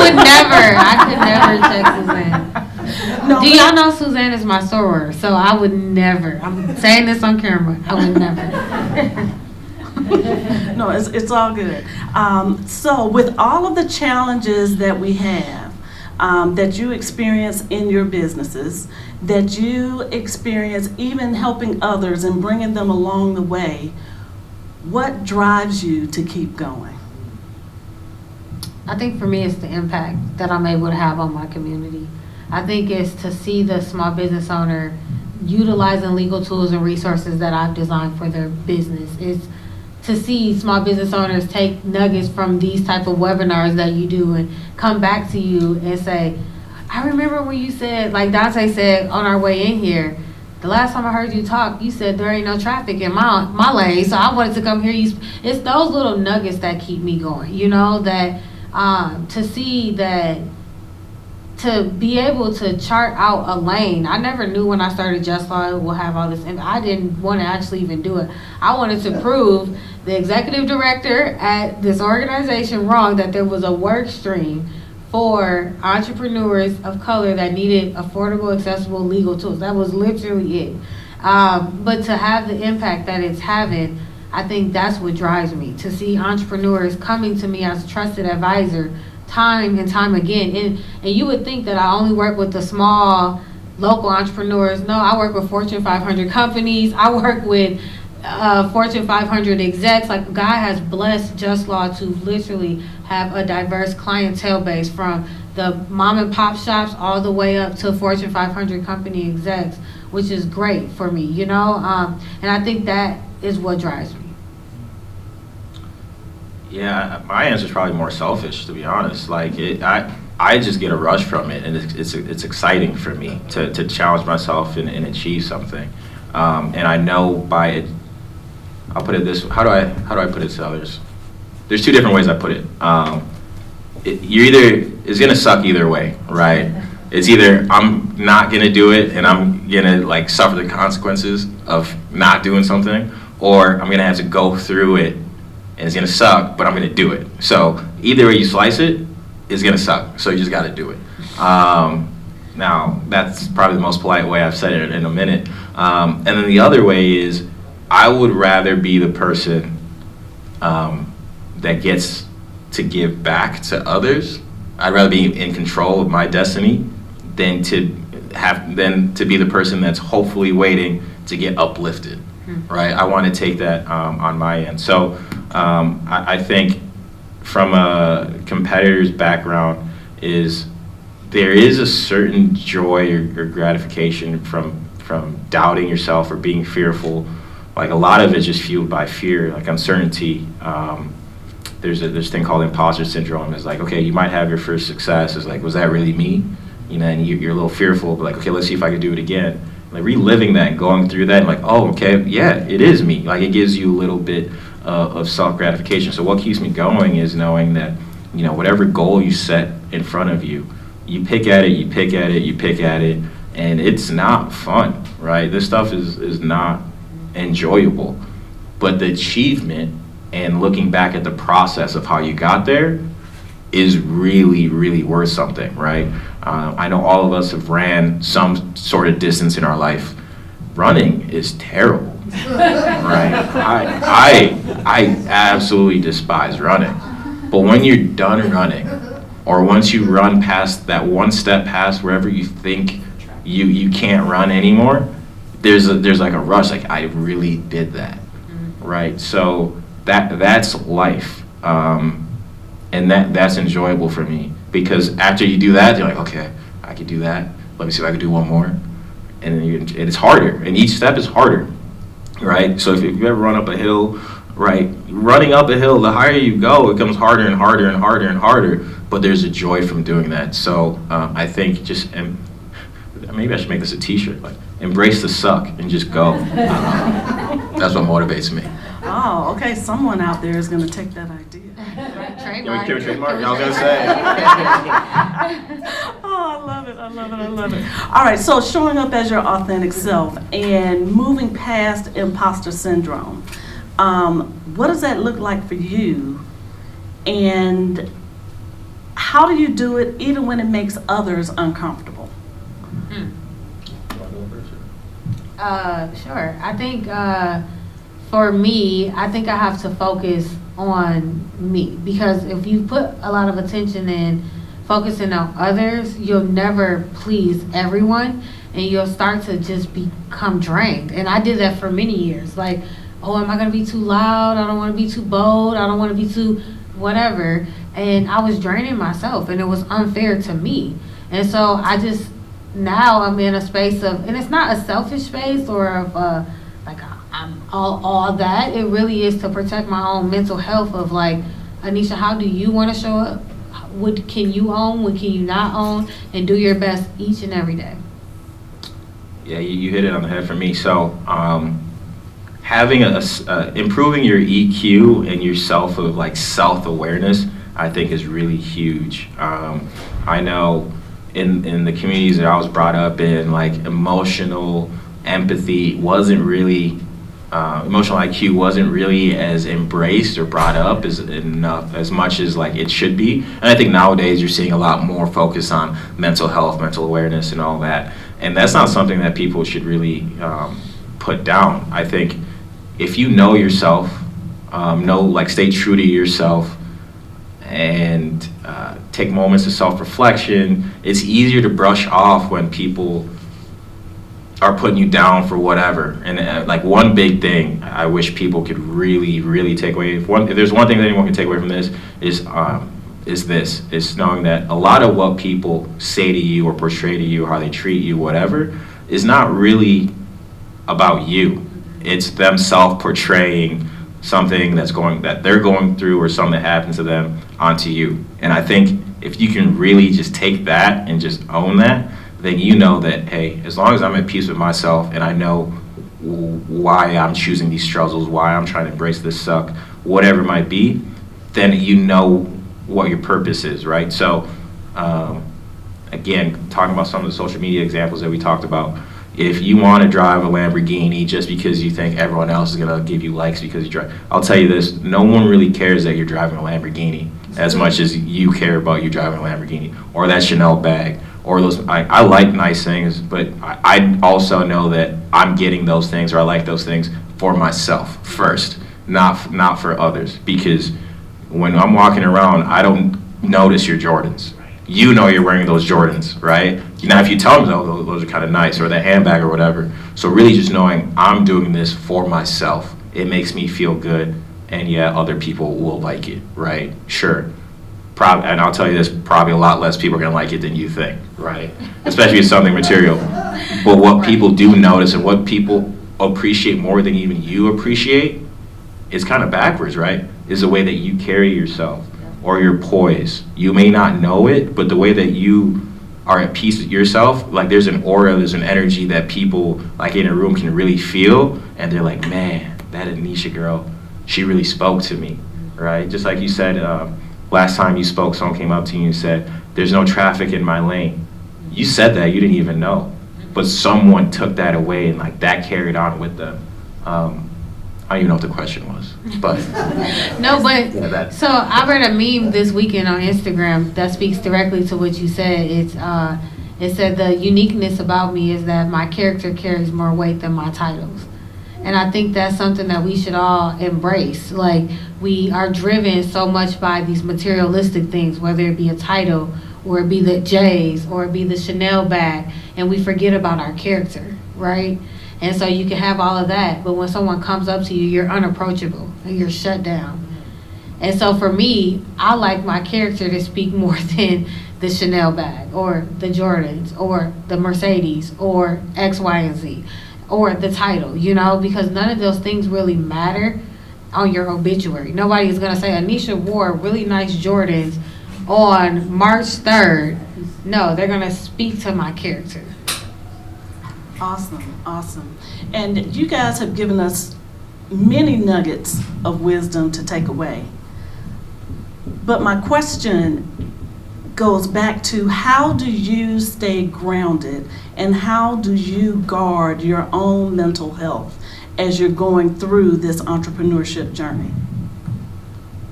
could never check Suzanne. No, Do y'all know Suzanne is my soror? So I would never. I'm saying this on camera. I would never. No, it's all good. So with all of the challenges that we have, that you experience in your businesses, that you experience even helping others and bringing them along the way, what drives you to keep going? I think for me it's the impact that I'm able to have on my community. I think it's to see the small business owner utilizing legal tools and resources that I've designed for their business. It's to see small business owners take nuggets from these type of webinars that you do and come back to you and say, I remember when you said, like Dante said on our way in here, the last time I heard you talk, you said there ain't no traffic in my lane, so I wanted to come hear you. It's those little nuggets that keep me going, that to see that to be able to chart out a lane. I never knew when I started Just Law it will have all this, and I didn't want to actually even do it. I wanted to prove the executive director at this organization wrong, that there was a work stream for entrepreneurs of color that needed affordable, accessible legal tools. That was literally it. But to have the impact that it's having, I think that's what drives me, to see entrepreneurs coming to me as a trusted advisor time and time again. And you would think that I only work with the small local entrepreneurs. No, I work with Fortune 500 companies. I work with Fortune 500 execs. Like, God has blessed Just Law to literally have a diverse clientele base, from the mom and pop shops all the way up to Fortune 500 company execs, which is great for me, you know? And I think that is what drives me. Yeah, my answer is probably more selfish, to be honest. Like, I just get a rush from it, and it's exciting for me to challenge myself and achieve something. And I know by it, I'll put it this way. How do I put it to others? There's two different ways I put it. It's gonna suck either way, right? It's either I'm not gonna do it and I'm gonna like suffer the consequences of not doing something, or I'm gonna have to go through it and it's gonna suck, but I'm gonna do it. So either way you slice it, it's gonna suck. So you just gotta do it. Now that's probably the most polite way I've said it in a minute. And then the other way is, I would rather be the person that gets to give back to others. I'd rather be in control of my destiny than to be the person that's hopefully waiting to get uplifted, right? I want to take that on my end. So I think from a competitor's background there is a certain joy or gratification from doubting yourself or being fearful. Like, a lot of it's just fueled by fear, like uncertainty. There's this thing called Imposter Syndrome. It's like, okay, you might have your first success. It's like, was that really me? You know, and you're a little fearful, but like, okay, let's see if I can do it again. Like, reliving that and going through that, and like, oh, okay, yeah, it is me. Like, it gives you a little bit of self-gratification. So what keeps me going is knowing that, you know, whatever goal you set in front of you, you pick at it, and it's not fun, right? This stuff is not enjoyable, but the achievement and looking back at the process of how you got there is really, really worth something, right? I know all of us have ran some sort of distance in our life. Running is terrible, right? I absolutely despise running, but when you're done running, or once you run past that one step past wherever you think you can't run anymore, there's like a rush, like, I really did that, right? So that's life, and that's enjoyable for me, because after you do that, you're like, okay, I can do that. Let me see if I can do one more, and then it's harder, and each step is harder, right? So if you ever run up a hill, right, running up a hill, the higher you go, it becomes harder and harder and harder and harder, but there's a joy from doing that. So I think maybe I should make this a t-shirt, like, embrace the suck and just go. That's what motivates me. Oh, okay, someone out there is going to take that idea. Trademark. Can we trademark? I was going to say. Oh, I love it. All right, so showing up as your authentic self and moving past imposter syndrome, what does that look like for you? And how do you do it even when it makes others uncomfortable? Sure. I think for me, I think I have to focus on me, because if you put a lot of attention in focusing on others, you'll never please everyone, and you'll start to just become drained. And I did that for many years. Like, oh, am I going to be too loud? I don't want to be too bold. I don't want to be too whatever. And I was draining myself, and it was unfair to me. And so now I'm in a space of, and it's not a selfish space or of I'm all that. It really is to protect my own mental health of like, Anisha, how do you want to show up? What can you own? What can you not own? And do your best each and every day. Yeah, you hit it on the head for me. So having improving your EQ and your self-awareness, I think, is really huge. I know in the communities that I was brought up in, like emotional empathy wasn't really, emotional IQ wasn't really as embraced or brought up as much as like it should be. And I think nowadays you're seeing a lot more focus on mental health, mental awareness, and all that. And that's not something that people should really put down. I think if you know yourself, stay true to yourself, and take moments of self-reflection, it's easier to brush off when people are putting you down for whatever. And like one big thing I wish people could really, really take away, if there's one thing that anyone can take away from this, is knowing that a lot of what people say to you or portray to you, how they treat you, whatever, is not really about you. It's them self-portraying something that they're going through or something that happened to them onto you. And I think if you can really just take that and just own that, then you know that, hey, as long as I'm at peace with myself and I know why I'm choosing these struggles, why I'm trying to embrace this suck, whatever it might be, then you know what your purpose is, right? So, again, talking about some of the social media examples that we talked about, if you want to drive a Lamborghini just because you think everyone else is going to give you likes because you drive, I'll tell you this, no one really cares that you're driving a Lamborghini as much as you care about you driving a Lamborghini or that Chanel bag or those. I like nice things, but I also know that I'm getting those things, or I like those things for myself first, not for others, because when I'm walking around, I don't notice your Jordans. You know you're wearing those Jordans, right? Now, if you tell them, oh, those are kind of nice, or that handbag or whatever. So really just knowing I'm doing this for myself, it makes me feel good, and yeah, other people will like it, right? Sure. And I'll tell you this, probably a lot less people are gonna like it than you think, right? Especially if it's something material. But what people do notice and what people appreciate more than even you appreciate is kind of backwards, right? Is the way that you carry yourself or your poise. You may not know it, but the way that you are at peace with yourself, like there's an aura, there's an energy that people like in a room can really feel, and they're like, man, that Anisha girl, she really spoke to me, right? Just like you said, last time you spoke, someone came up to you and said, there's no traffic in my lane. You said that, you didn't even know, but someone took that away and like that carried on with them. I don't even know what the question was, but. No, but, yeah, so I read a meme this weekend on Instagram that speaks directly to what you said. It said the uniqueness about me is that my character carries more weight than my titles. And I think that's something that we should all embrace. Like, we are driven so much by these materialistic things, whether it be a title, or it be the J's, or it be the Chanel bag, and we forget about our character, right? And so you can have all of that, but when someone comes up to you, you're unapproachable, and you're shut down. And so for me, I like my character to speak more than the Chanel bag, or the Jordans, or the Mercedes, or X, Y, and Z, or the title, you know, because none of those things really matter on your obituary. Nobody is going to say, Anisha wore really nice Jordans on March 3rd. No, they're going to speak to my character. Awesome, awesome. And you guys have given us many nuggets of wisdom to take away. But my question goes back to, how do you stay grounded and how do you guard your own mental health as you're going through this entrepreneurship journey?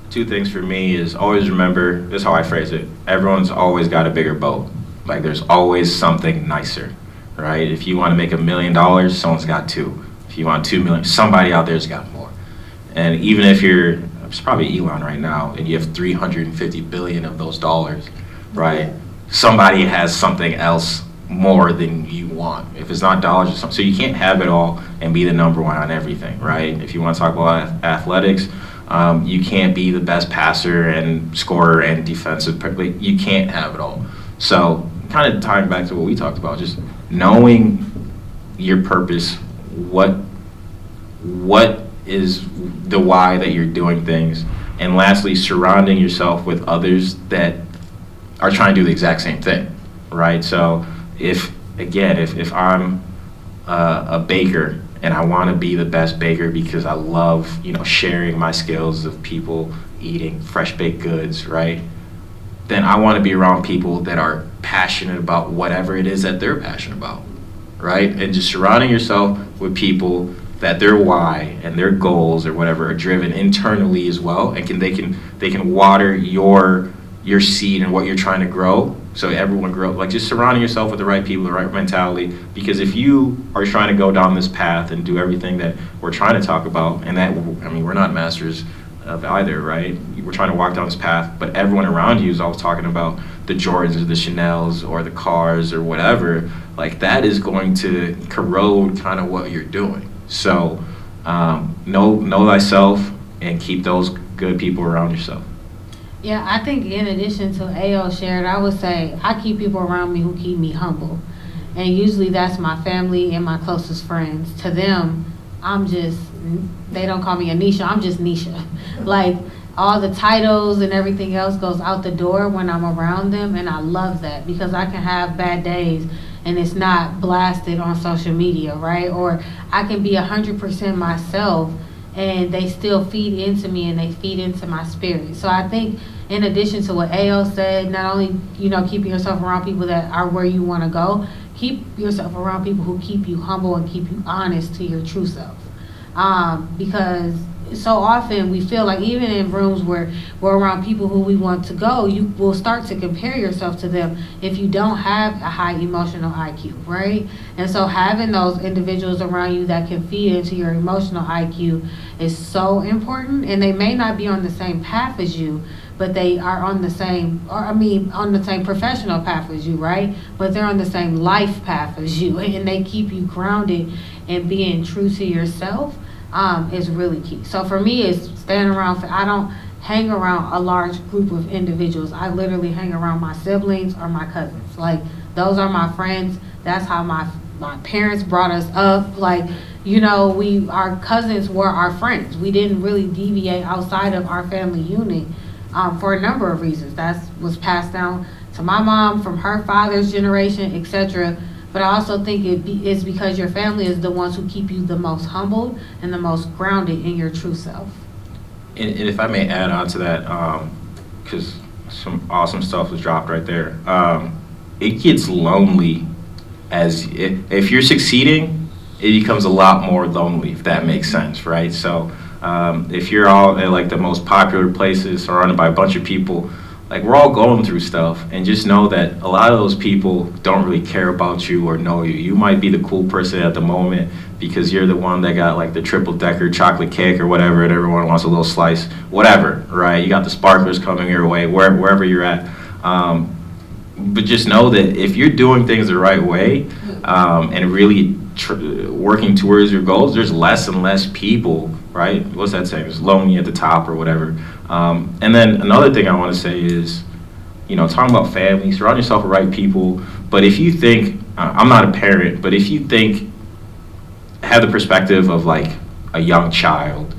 Two things for me is always remember, this is how I phrase it, everyone's always got a bigger boat. Like there's always something nicer, right? If you want to make $1 million, someone's got two. If you want 2 million, somebody out there's got more. And even if it's probably Elon right now, and you have 350 billion of those dollars, right? Somebody has something else more than you want. If it's not dollars or something, so you can't have it all and be the number one on everything, right? If you want to talk about athletics, you can't be the best passer and scorer and defensive. You can't have it all. So kind of tying back to what we talked about, just knowing your purpose, what is the why that you're doing things, and lastly, surrounding yourself with others that are trying to do the exact same thing, right? So if I'm a baker and I want to be the best baker because I love, sharing my skills of people eating fresh baked goods, right? then I want to be around people that are passionate about whatever it is that they're passionate about, right? And just surrounding yourself with people that their why and their goals or whatever are driven internally as well, and they can water your seed and what you're trying to grow, so everyone grow. Like, just surrounding yourself with the right people, the right mentality, because if you are trying to go down this path and do everything that we're trying to talk about, and that, I mean, we're not masters of either, right? We're trying to walk down this path, but everyone around you is always talking about the Jordans or the Chanels or the cars or whatever. Like, that is going to corrode kind of what you're doing. So know thyself and keep those good people around yourself. Yeah, I think in addition to AO shared, I would say I keep people around me who keep me humble. And usually that's my family and my closest friends. To them, they don't call me Anisha, I'm just Nisha. Like, all the titles and everything else goes out the door when I'm around them, and I love that because I can have bad days and it's not blasted on social media, right? Or I can be 100% myself and they still feed into me and they feed into my spirit. So I think in addition to what AO said, not only, keeping yourself around people that are where you want to go, keep yourself around people who keep you humble and keep you honest to your true self. Because so often we feel like even in rooms where we're around people who we want to go, you will start to compare yourself to them if you don't have a high emotional IQ, right? And so having those individuals around you that can feed into your emotional IQ is so important. And they may not be on the same path as you, but they are on the same professional path as you, right? But they're on the same life path as you, and they keep you grounded and being true to yourself. Is really key. So for me, it's staying around. I don't hang around a large group of individuals. I literally hang around my siblings or my cousins. Like, those are my friends. That's how my parents brought us up. Like, our cousins were our friends. We didn't really deviate outside of our family unit for a number of reasons. That was passed down to my mom from her father's generation, etc. But I also think it's because your family is the ones who keep you the most humbled and the most grounded in your true self. And if I may add on to that, because some awesome stuff was dropped right there. It gets lonely if you're succeeding, it becomes a lot more lonely, if that makes sense, right? So if you're all at like the most popular places surrounded by a bunch of people, like, we're all going through stuff, and just know that a lot of those people don't really care about you or know you. You might be the cool person at the moment because you're the one that got like the triple-decker chocolate cake or whatever, and everyone wants a little slice, whatever, right? You got the sparklers coming your way, wherever you're at. But just know that if you're doing things the right way and really working towards your goals, there's less and less people, right? What's that saying? It's lonely at the top or whatever. And then another thing I want to say is, talking about family, surround yourself with right people. But if you think, I'm not a parent, but if you have the perspective of like a young child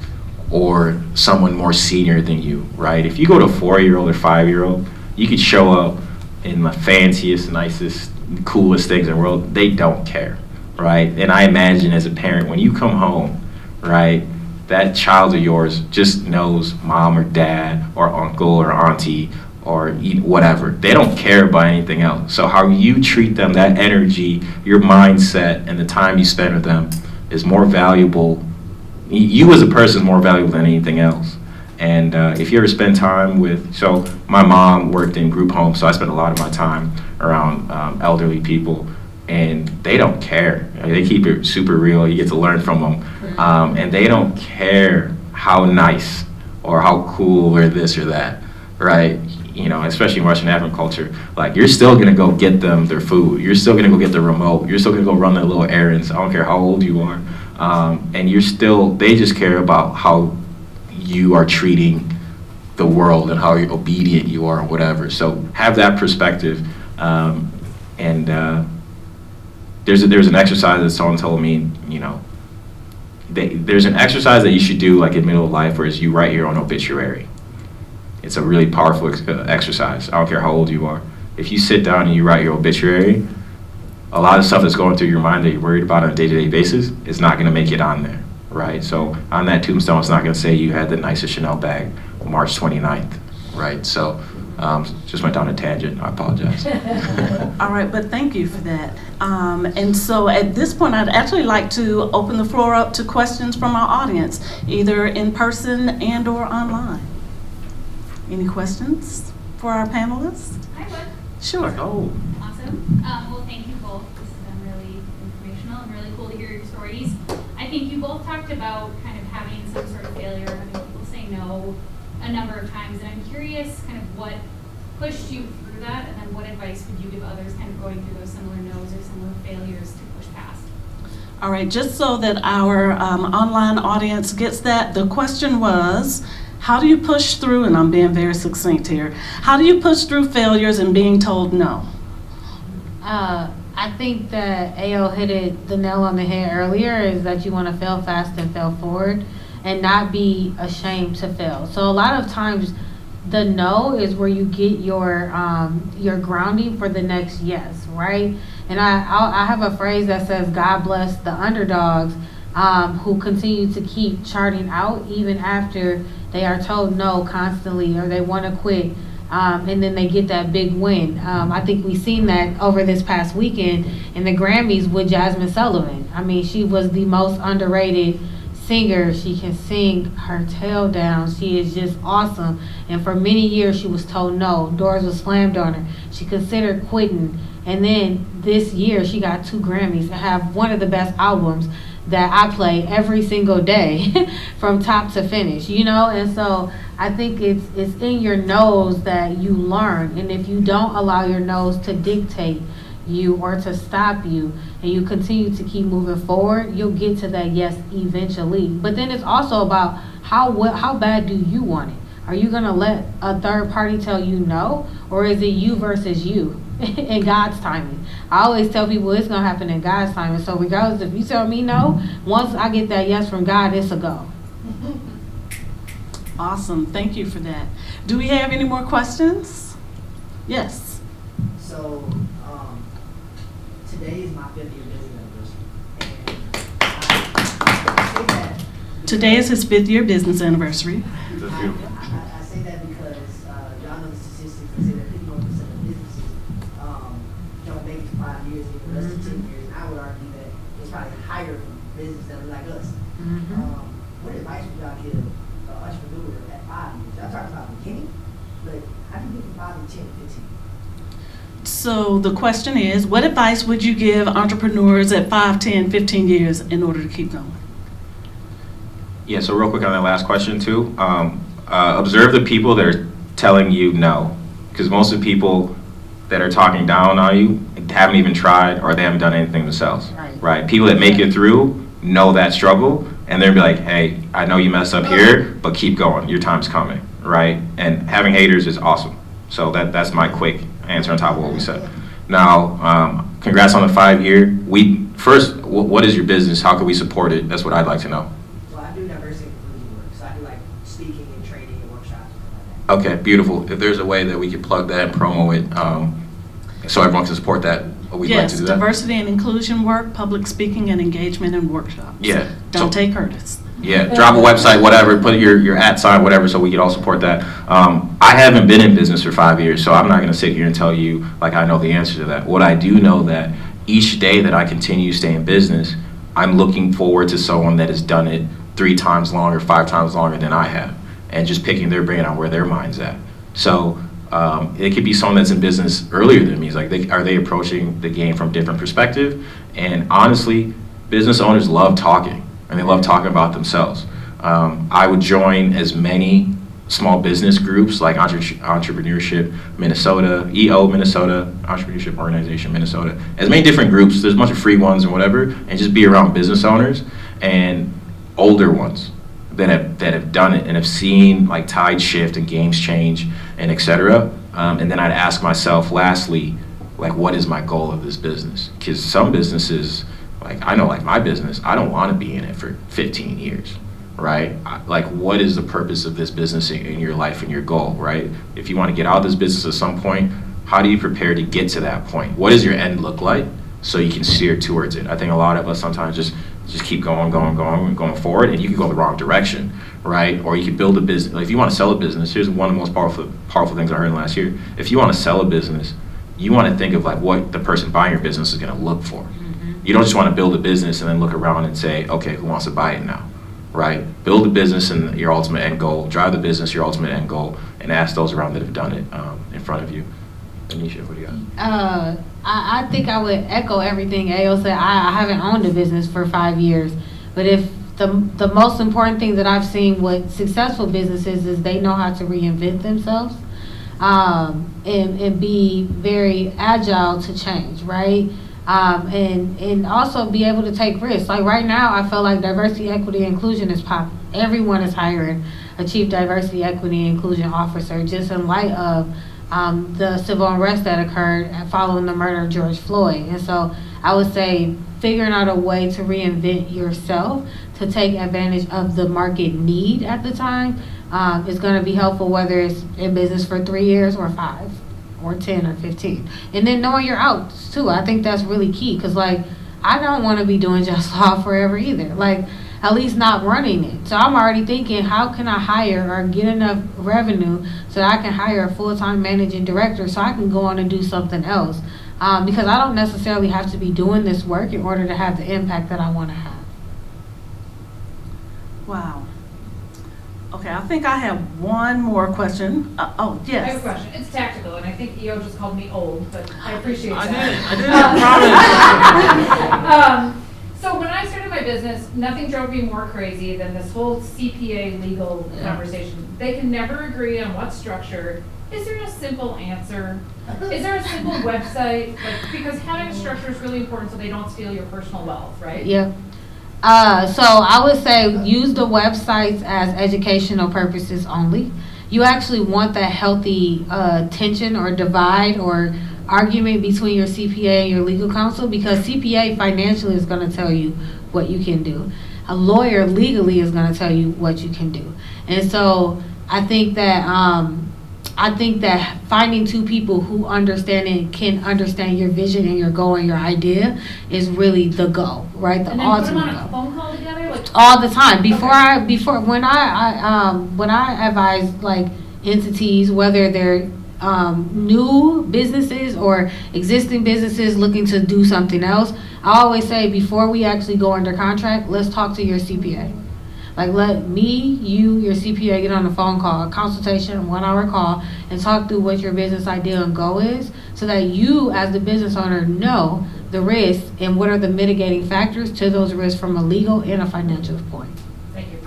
or someone more senior than you, right? If you go to a 4-year-old or 5-year-old, you could show up in the fanciest, nicest, coolest things in the world. They don't care, right? And I imagine as a parent, when you come home, right, that child of yours just knows mom or dad or uncle or auntie or whatever. They don't care about anything else. So how you treat them, that energy, your mindset, and the time you spend with them is more valuable. You as a person is more valuable than anything else. And if you ever spend time so my mom worked in group homes, so I spent a lot of my time around elderly people, and they don't care. They keep it super real. You get to learn from them. And they don't care how nice or how cool or this or that, right? Especially in Western African culture, like, you're still gonna go get them their food. You're still gonna go get the remote. You're still gonna go run their little errands. I don't care how old you are. And they just care about how you are treating the world and how obedient you are or whatever. So have that perspective. There's an exercise that someone told me, there's an exercise that you should do like in middle of life, where you write your own obituary. It's a really powerful exercise. I don't care how old you are. If you sit down and you write your obituary, a lot of stuff that's going through your mind that you're worried about on a day-to-day basis is not going to make it on there, right? So on that tombstone, it's not going to say you had the nicest Chanel bag March 29th, right? So just went down a tangent, I apologize. All right, but thank you for that. And so at this point, I'd actually like to open the floor up to questions from our audience, either in person and or online. Any questions for our panelists? I would. Sure. Oh. Awesome. Well, thank you both. This has been really informational and really cool to hear your stories. I think you both talked about kind of having some sort of failure, having people say no a number of times, and I'm curious kind of what pushed you through that, and then what advice would you give others kind of going through those similar no's or similar failures to push past? All right, just so that our online audience gets that, the question was, how do you push through, and I'm being very succinct here, how do you push through failures and being told no? I think that AO hit the nail on the head earlier, is that you want to fail fast and fail forward and not be ashamed to fail. So a lot of times the no is where you get your grounding for the next yes, right? And I have a phrase that says, God bless the underdogs who continue to keep charting out even after they are told no constantly or they want to quit. And then they get that big win. I think we've seen that over this past weekend in the Grammys with Jasmine Sullivan. I mean, she was the most underrated singer. She can sing her tail down. She is just awesome. And for many years, she was told no. Doors were slammed on her. She considered quitting. And then this year, she got 2 Grammys and have one of the best albums that I play every single day from top to finish, you know? And so I think it's in your nose that you learn. And if you don't allow your nose to dictate you or to stop you, and you continue to keep moving forward, you'll get to that yes eventually. But then it's also about how bad do you want it? Are you gonna let a third party tell you no? Or is it you versus you in God's timing? I always tell people it's gonna happen in God's timing. So regardless if you tell me no, once I get that yes from God, it's a go. Awesome, thank you for that. Do we have any more questions? Yes. So, today is my 5th year business anniversary. And I say that Today is his 5th year business anniversary. That's beautiful. I say that because y'all know the statistics that say that 51% of businesses don't make it to 5 years, even less than 10 years. And I would argue that it's probably higher for businesses that are like us. What advice would y'all give an entrepreneur at 5 years? Y'all talking about beginning, but how do you get from 5 to 10 to 15? So the question is, what advice would you give entrepreneurs at 5, 10, 15 years in order to keep going? Yeah, so real quick on that last question too, observe the people that are telling you no, because most of the people that are talking down on you haven't even tried or they haven't done anything themselves, right? People that make it through know that struggle, and they'll be like, hey, I know you messed up here, but keep going, your time's coming, right? And having haters is awesome. So that's my quick answer on top of what we said. Now, congrats on the 5-year. First, what is your business? How can we support it? That's what I'd like to know. So I do diversity and inclusion work. So I do like speaking and training and workshops and like that. Okay, beautiful. If there's a way that we could plug that and promo it, so everyone can support that, we'd like to do that. Diversity and inclusion work, public speaking and engagement and workshops. Yeah. Dante Curtis. Yeah, drop a website, whatever, put your @ sign, whatever, so we can all support that. I haven't been in business for 5 years, so I'm not gonna sit here and tell you like I know the answer to that. What I do know that each day that I continue to stay in business, I'm looking forward to someone that has done it 3 times longer, 5 times longer than I have, and just picking their brain on where their mind's at. So it could be someone that's in business earlier than me. It's like, are they approaching the game from a different perspective? And honestly, business owners love talking, and they love talking about themselves. I would join as many small business groups like Entrepreneurship Minnesota, EO Minnesota, Entrepreneurship Organization Minnesota, as many different groups. There's a bunch of free ones and whatever, and just be around business owners and older ones that have done it and have seen like tides shift and games change and etc. And then I'd ask myself, lastly, like, what is my goal of this business? Because some businesses, like I know, like my business, I don't want to be in it for 15 years, right? Like, what is the purpose of this business in your life and your goal, right? If you want to get out of this business at some point, how do you prepare to get to that point? What does your end look like so you can steer towards it? I think a lot of us sometimes just keep going forward, and you can go the wrong direction, right? Or you could build a business. Like if you want to sell a business, here's one of the most powerful things I heard last year. If you want to sell a business, you want to think of like what the person buying your business is going to look for. You don't just want to build a business and then look around and say, okay, who wants to buy it now, right? Build a business and your ultimate end goal. Drive the business, your ultimate end goal, and ask those around that have done it in front of you. Anisha, what do you got? I think I would echo everything Ayo said. I haven't owned a business for 5 years, but if the most important thing that I've seen with successful businesses is they know how to reinvent themselves and be very agile to change, right? And also be able to take risks. Like right now, I feel like diversity, equity, inclusion is popping. Everyone is hiring a chief diversity, equity, inclusion officer just in light of the civil unrest that occurred following the murder of George Floyd. And so I would say figuring out a way to reinvent yourself to take advantage of the market need at the time is going to be helpful, whether it's in business for 3 years or 5 or 10 or 15. And then knowing your outs too. I think that's really key, because like I don't want to be doing just law forever either. Like at least not running it. So I'm already thinking, how can I hire or get enough revenue so that I can hire a full-time managing director so I can go on and do something else. Because I don't necessarily have to be doing this work in order to have the impact that I want to have. Wow. Okay, I think I have one more question. Yes. I have a question. It's tactical, and I think EO just called me old, but I appreciate that. I did. So when I started my business, nothing drove me more crazy than this whole CPA legal conversation. They can never agree on what structure. Is there a simple answer? Is there a simple website? Like, because having a structure is really important so they don't steal your personal wealth, right? Yeah. So I would say use the websites as educational purposes only. You actually want that healthy tension or divide or argument between your CPA and your legal counsel, because CPA financially is going to tell you what you can do. A lawyer legally is going to tell you what you can do. And so I think that finding two people who understand and can understand your vision and your goal and your idea is really the goal, right? The And then put them ultimate on a goal. phone call together? Like, All the time. When I advise like entities, whether they're new businesses or existing businesses looking to do something else, I always say before we actually go under contract, let's talk to your CPA. Like let me, you, your CPA get on a phone call, a consultation, a 1 hour call, and talk through what your business idea and goal is, so that you as the business owner know the risks and what are the mitigating factors to those risks from a legal and a financial point. thank you.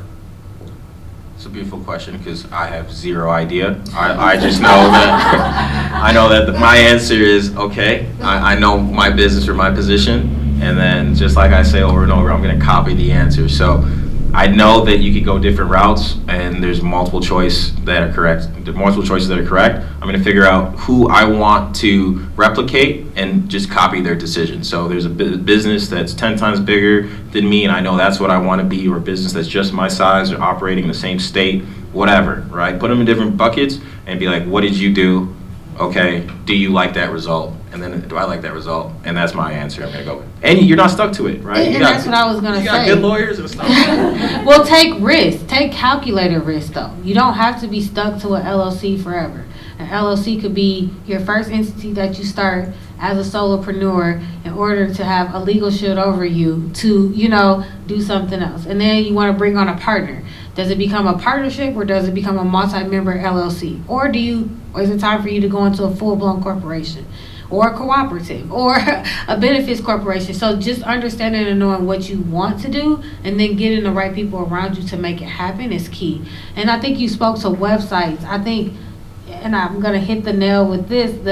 It's a beautiful question because I have zero idea. I just know that I know that my answer is okay. I know my business or my position, and then just like I say over and over, I'm going to copy the answer. So I know that you could go different routes, and there's multiple choices that are correct. I'm going to figure out who I want to replicate and just copy their decision. So there's a business that's 10 times bigger than me, and I know that's what I want to be, or a business that's just my size or operating in the same state, whatever, right? Put them in different buckets and be like, what did you do? Okay, do you like that result? And then, do I like that result? And that's my answer. I'm going to go with. And you're not stuck to it, right? And that's what I was going to say. You got good lawyers and stuff. Well, take risks. Take calculated risks, though. You don't have to be stuck to an LLC forever. An LLC could be your first entity that you start as a solopreneur in order to have a legal shield over you to, do something else. And then you want to bring on a partner. Does it become a partnership, or does it become a multi-member LLC? Or is it time for you to go into a full-blown corporation, or a cooperative, or a benefits corporation? So just understanding and knowing what you want to do, and then getting the right people around you to make it happen is key. And I think you spoke to websites. I think, and I'm going to hit the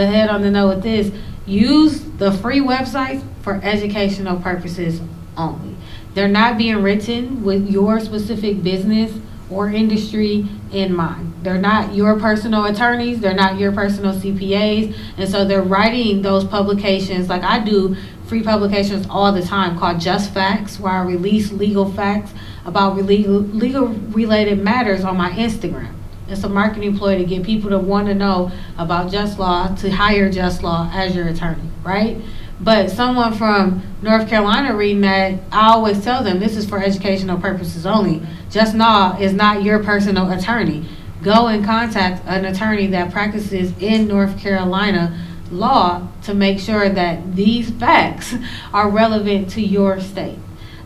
head on the nail with this, use the free websites for educational purposes only. They're not being written with your specific business or industry in mind. They're not your personal attorneys. They're not your personal CPAs. And so they're writing those publications. Like I do free publications all the time called Just Facts, where I release legal facts about legal related matters on my Instagram. It's a marketing ploy to get people to want to know about Just Law, to hire Just Law as your attorney, right? But someone from North Carolina reading that, I always tell them this is for educational purposes only. Just Know is not your personal attorney. Go and contact an attorney that practices in North Carolina law to make sure that these facts are relevant to your state.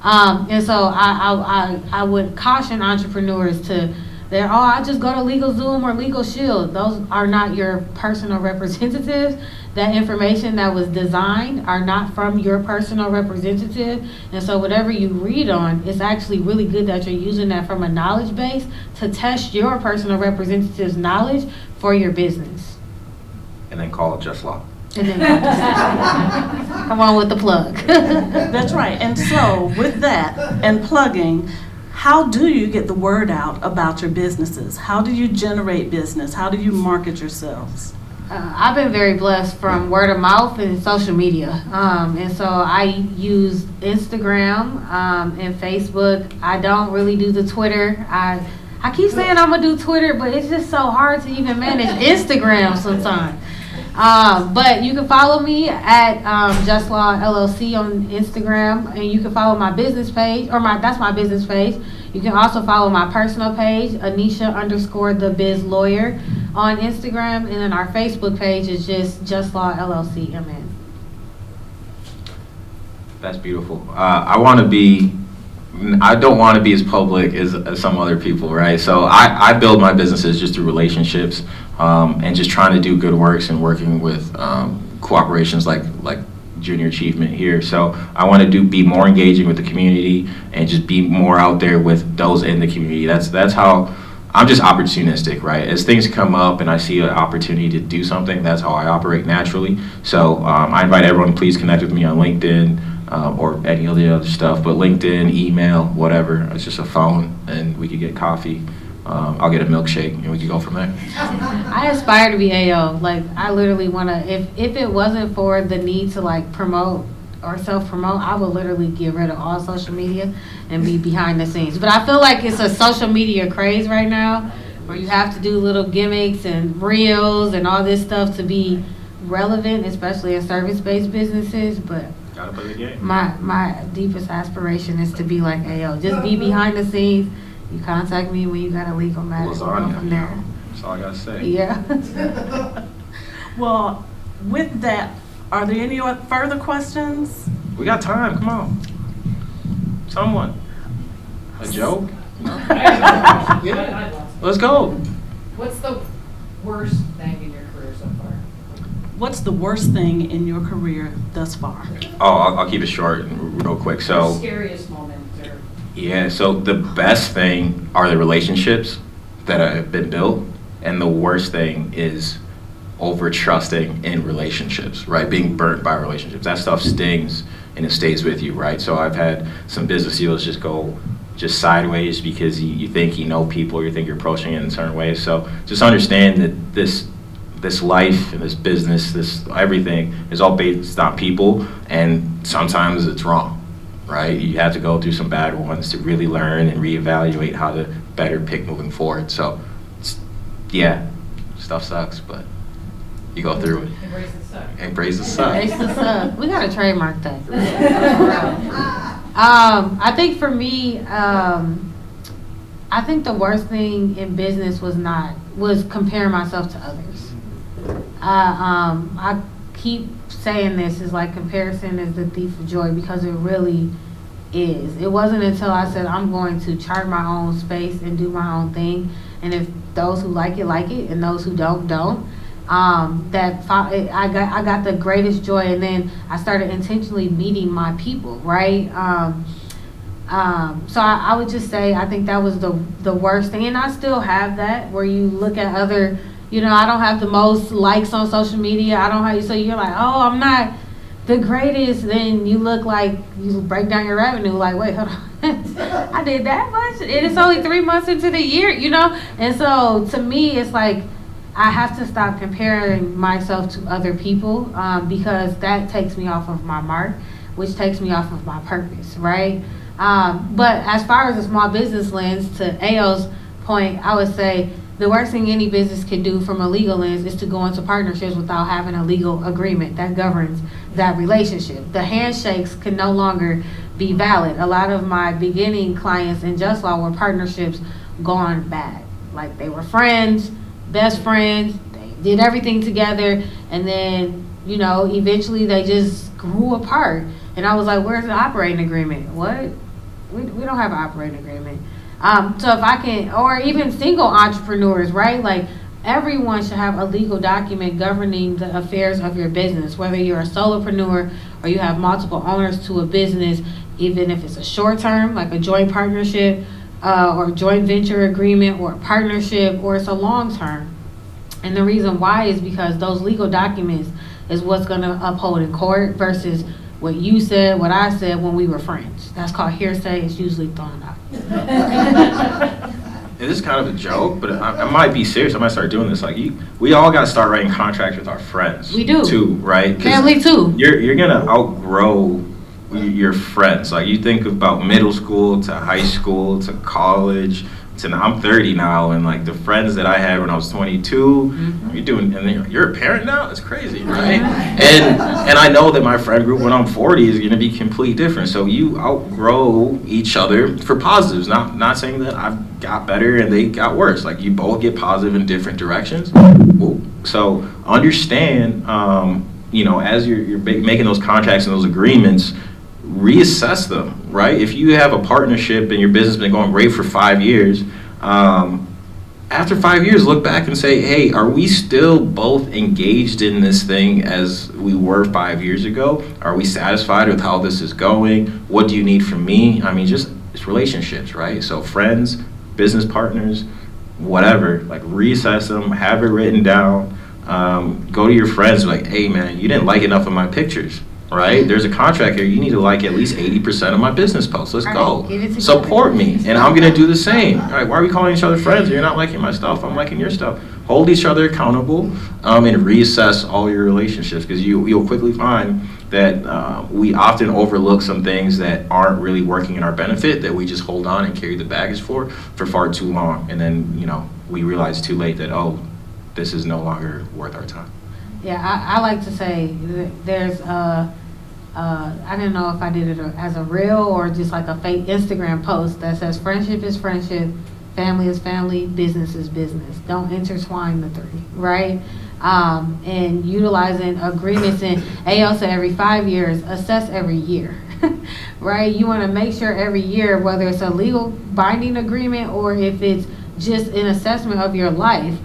And so I would caution entrepreneurs to, I just go to LegalZoom or LegalShield. Those are not your personal representatives. That information that was designed are not from your personal representative. And so whatever you read on, it's actually really good that you're using that from a knowledge base to test your personal representative's knowledge for your business. And then call it Just Law. And then come on with the plug. That's right. And so with that and plugging, how do you get the word out about your businesses? How do you generate business? How do you market yourselves? I've been very blessed from word of mouth and social media. And so I use Instagram and Facebook. I don't really do the Twitter. I keep saying I'm going to do Twitter, but it's just so hard to even manage Instagram sometimes. But you can follow me at Just Law LLC on Instagram, and you can follow my business page, that's my business page. You can also follow my personal page, Anisha_the_biz_lawyer on Instagram, and then our Facebook page is Just Law LLC MN. That's beautiful. I don't want to be as public as some other people, right? So I build my businesses just through relationships and just trying to do good works and working with cooperations like Junior Achievement here. So I want to be more engaging with the community and just be more out there with those in the community. That's how I'm just opportunistic, right? As things come up and I see an opportunity to do something, that's how I operate naturally. So I invite everyone, please connect with me on LinkedIn or any of the other stuff, but LinkedIn, email, whatever. It's just a phone and we could get coffee. I'll get a milkshake and we can go from there. I aspire to be AO. Like, I literally want to, if it wasn't for the need to like promote or self-promote, I would literally get rid of all social media and be behind the scenes. But I feel like it's a social media craze right now where you have to do little gimmicks and reels and all this stuff to be relevant, especially in service-based businesses. But Gotta play the game. my deepest aspiration is to be like AO. Just be behind the scenes. You contact me when you got a legal matter. We'll go from there. That's all I gotta say. Yeah. Well, with that, are there any further questions? We got time, come on. Someone. A joke? Let's go. What's the worst thing in your career so far? What's the worst thing in your career thus far? Oh, I'll keep it short and real quick. So, Scariest moment or? yeah, so the best thing are the relationships that have been built, and the worst thing is over trusting in relationships, right? Being burnt by relationships. That stuff stings and it stays with you, right? So I've had some business deals just go sideways because you think you know people, you think you're approaching it in certain ways. So just understand that this life and this business, this everything is all based on people, and sometimes it's wrong, right? You have to go through some bad ones to really learn and reevaluate how to better pick moving forward. So, yeah, stuff sucks, but you go through it. Embrace the suck. Embrace the suck. Embrace the suck. We gotta trademark that. I think for me, I think the worst thing in business was comparing myself to others. I keep saying this is like comparison is the thief of joy, because it really is. It wasn't until I said I'm going to chart my own space and do my own thing, and if those who like it, and those who don't. I got the greatest joy, and then I started intentionally meeting my people, right? So I would just say I think that was the worst thing, and I still have that where you look at other, I don't have the most likes on social media. So you're like, oh, I'm not the greatest. Then you look like you break down your revenue, like, wait, hold on. I did that much? And it's only 3 months into the year, And so to me, it's like, I have to stop comparing myself to other people because that takes me off of my mark, which takes me off of my purpose, right? But as far as a small business lens, to AO's point, I would say the worst thing any business can do from a legal lens is to go into partnerships without having a legal agreement that governs that relationship. The handshakes can no longer be valid. A lot of my beginning clients in Just Law were partnerships gone bad. Like they were friends, best friends, they did everything together, and then, you know, eventually they just grew apart. And I was like, where's the operating agreement? What? We don't have an operating agreement. So if I can, or even single entrepreneurs, right? Like everyone should have a legal document governing the affairs of your business, whether you're a solopreneur or you have multiple owners to a business, even if it's a short term, like a joint partnership, or joint venture agreement or a partnership, or it's a long term. And the reason why is because those legal documents is what's going to uphold in court versus what you said, what I said when we were friends. That's called hearsay. It's usually thrown out. It is kind of a joke, but I might be serious. I might start doing this. Like we all got to start writing contracts with our friends. We do. Too, right? 'Cause family too. You're gonna outgrow your friends. Like you think about middle school to high school to college to now. I'm 30 now, and like the friends that I had when I was 22, you're doing, and then you're a parent now. That's crazy, right? And I know that my friend group when I'm 40 is gonna be completely different. So you outgrow each other for positives. Not saying that I've got better and they got worse. Like you both get positive in different directions. So understand, you know, as you're making those contracts and those agreements, reassess them, right? If you have a partnership and your business has been going great for 5 years, after 5 years, look back and say, hey, are we still both engaged in this thing as we were 5 years ago? Are we satisfied with how this is going? What do you need from me? I mean, it's relationships, right? So friends, business partners, whatever, like reassess them, have it written down, go to your friends like, hey man, you didn't like enough of my pictures. Right? There's a contract here. You need to like at least 80% of my business posts. Let's go. Support me. And I'm going to do the same. All right, why are we calling each other friends? You're not liking my stuff. I'm liking your stuff. Hold each other accountable, and reassess all your relationships, because you'll quickly find that we often overlook some things that aren't really working in our benefit, that we just hold on and carry the baggage for far too long. And then, you know, we realize too late that, oh, this is no longer worth our time. Yeah, I like to say there's I didn't know if I did it as a reel or just like a fake Instagram post that says friendship is friendship, family is family, business is business. Don't intertwine the three, right? And utilizing agreements in AOSA every 5 years, assess every year, right? You want to make sure every year, whether it's a legal binding agreement or if it's just an assessment of your life,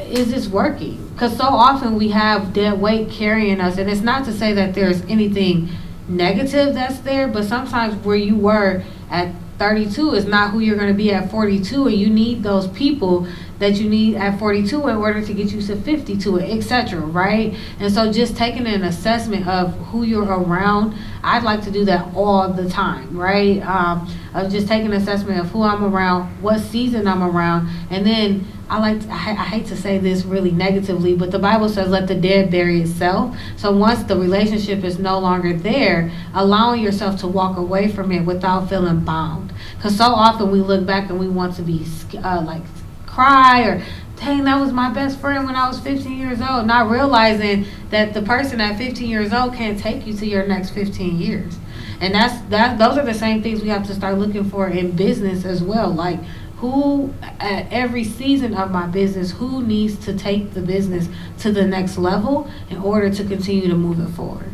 is this working? Because so often we have dead weight carrying us, and it's not to say that there's anything negative that's there, but sometimes where you were at 32 is not who you're going to be at 42, and you need those people that you need at 42 in order to get you to 52, etc., right? And so just taking an assessment of who you're around, I'd like to do that all the time, right? Of just taking an assessment of who I'm around, what season I'm around, and then I hate to say this really negatively, but the Bible says let the dead bury itself. So once the relationship is no longer there, allowing yourself to walk away from it without feeling bound. Because so often we look back and we want to be like cry or, dang, that was my best friend when I was 15 years old, not realizing that the person at 15 years old can't take you to your next 15 years. And those are the same things we have to start looking for in business as well. Like, who at every season of my business, who needs to take the business to the next level in order to continue to move it forward?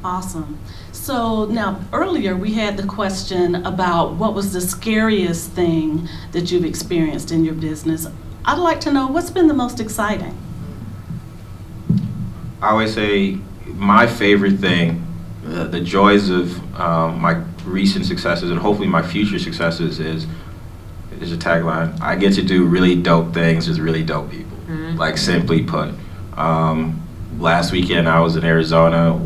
Awesome. So now earlier we had the question about what was the scariest thing that you've experienced in your business. I'd like to know what's been the most exciting. I always say my favorite thing, the joys of my recent successes and hopefully my future successes is a tagline. I get to do really dope things with really dope people. Like simply put, last weekend I was in Arizona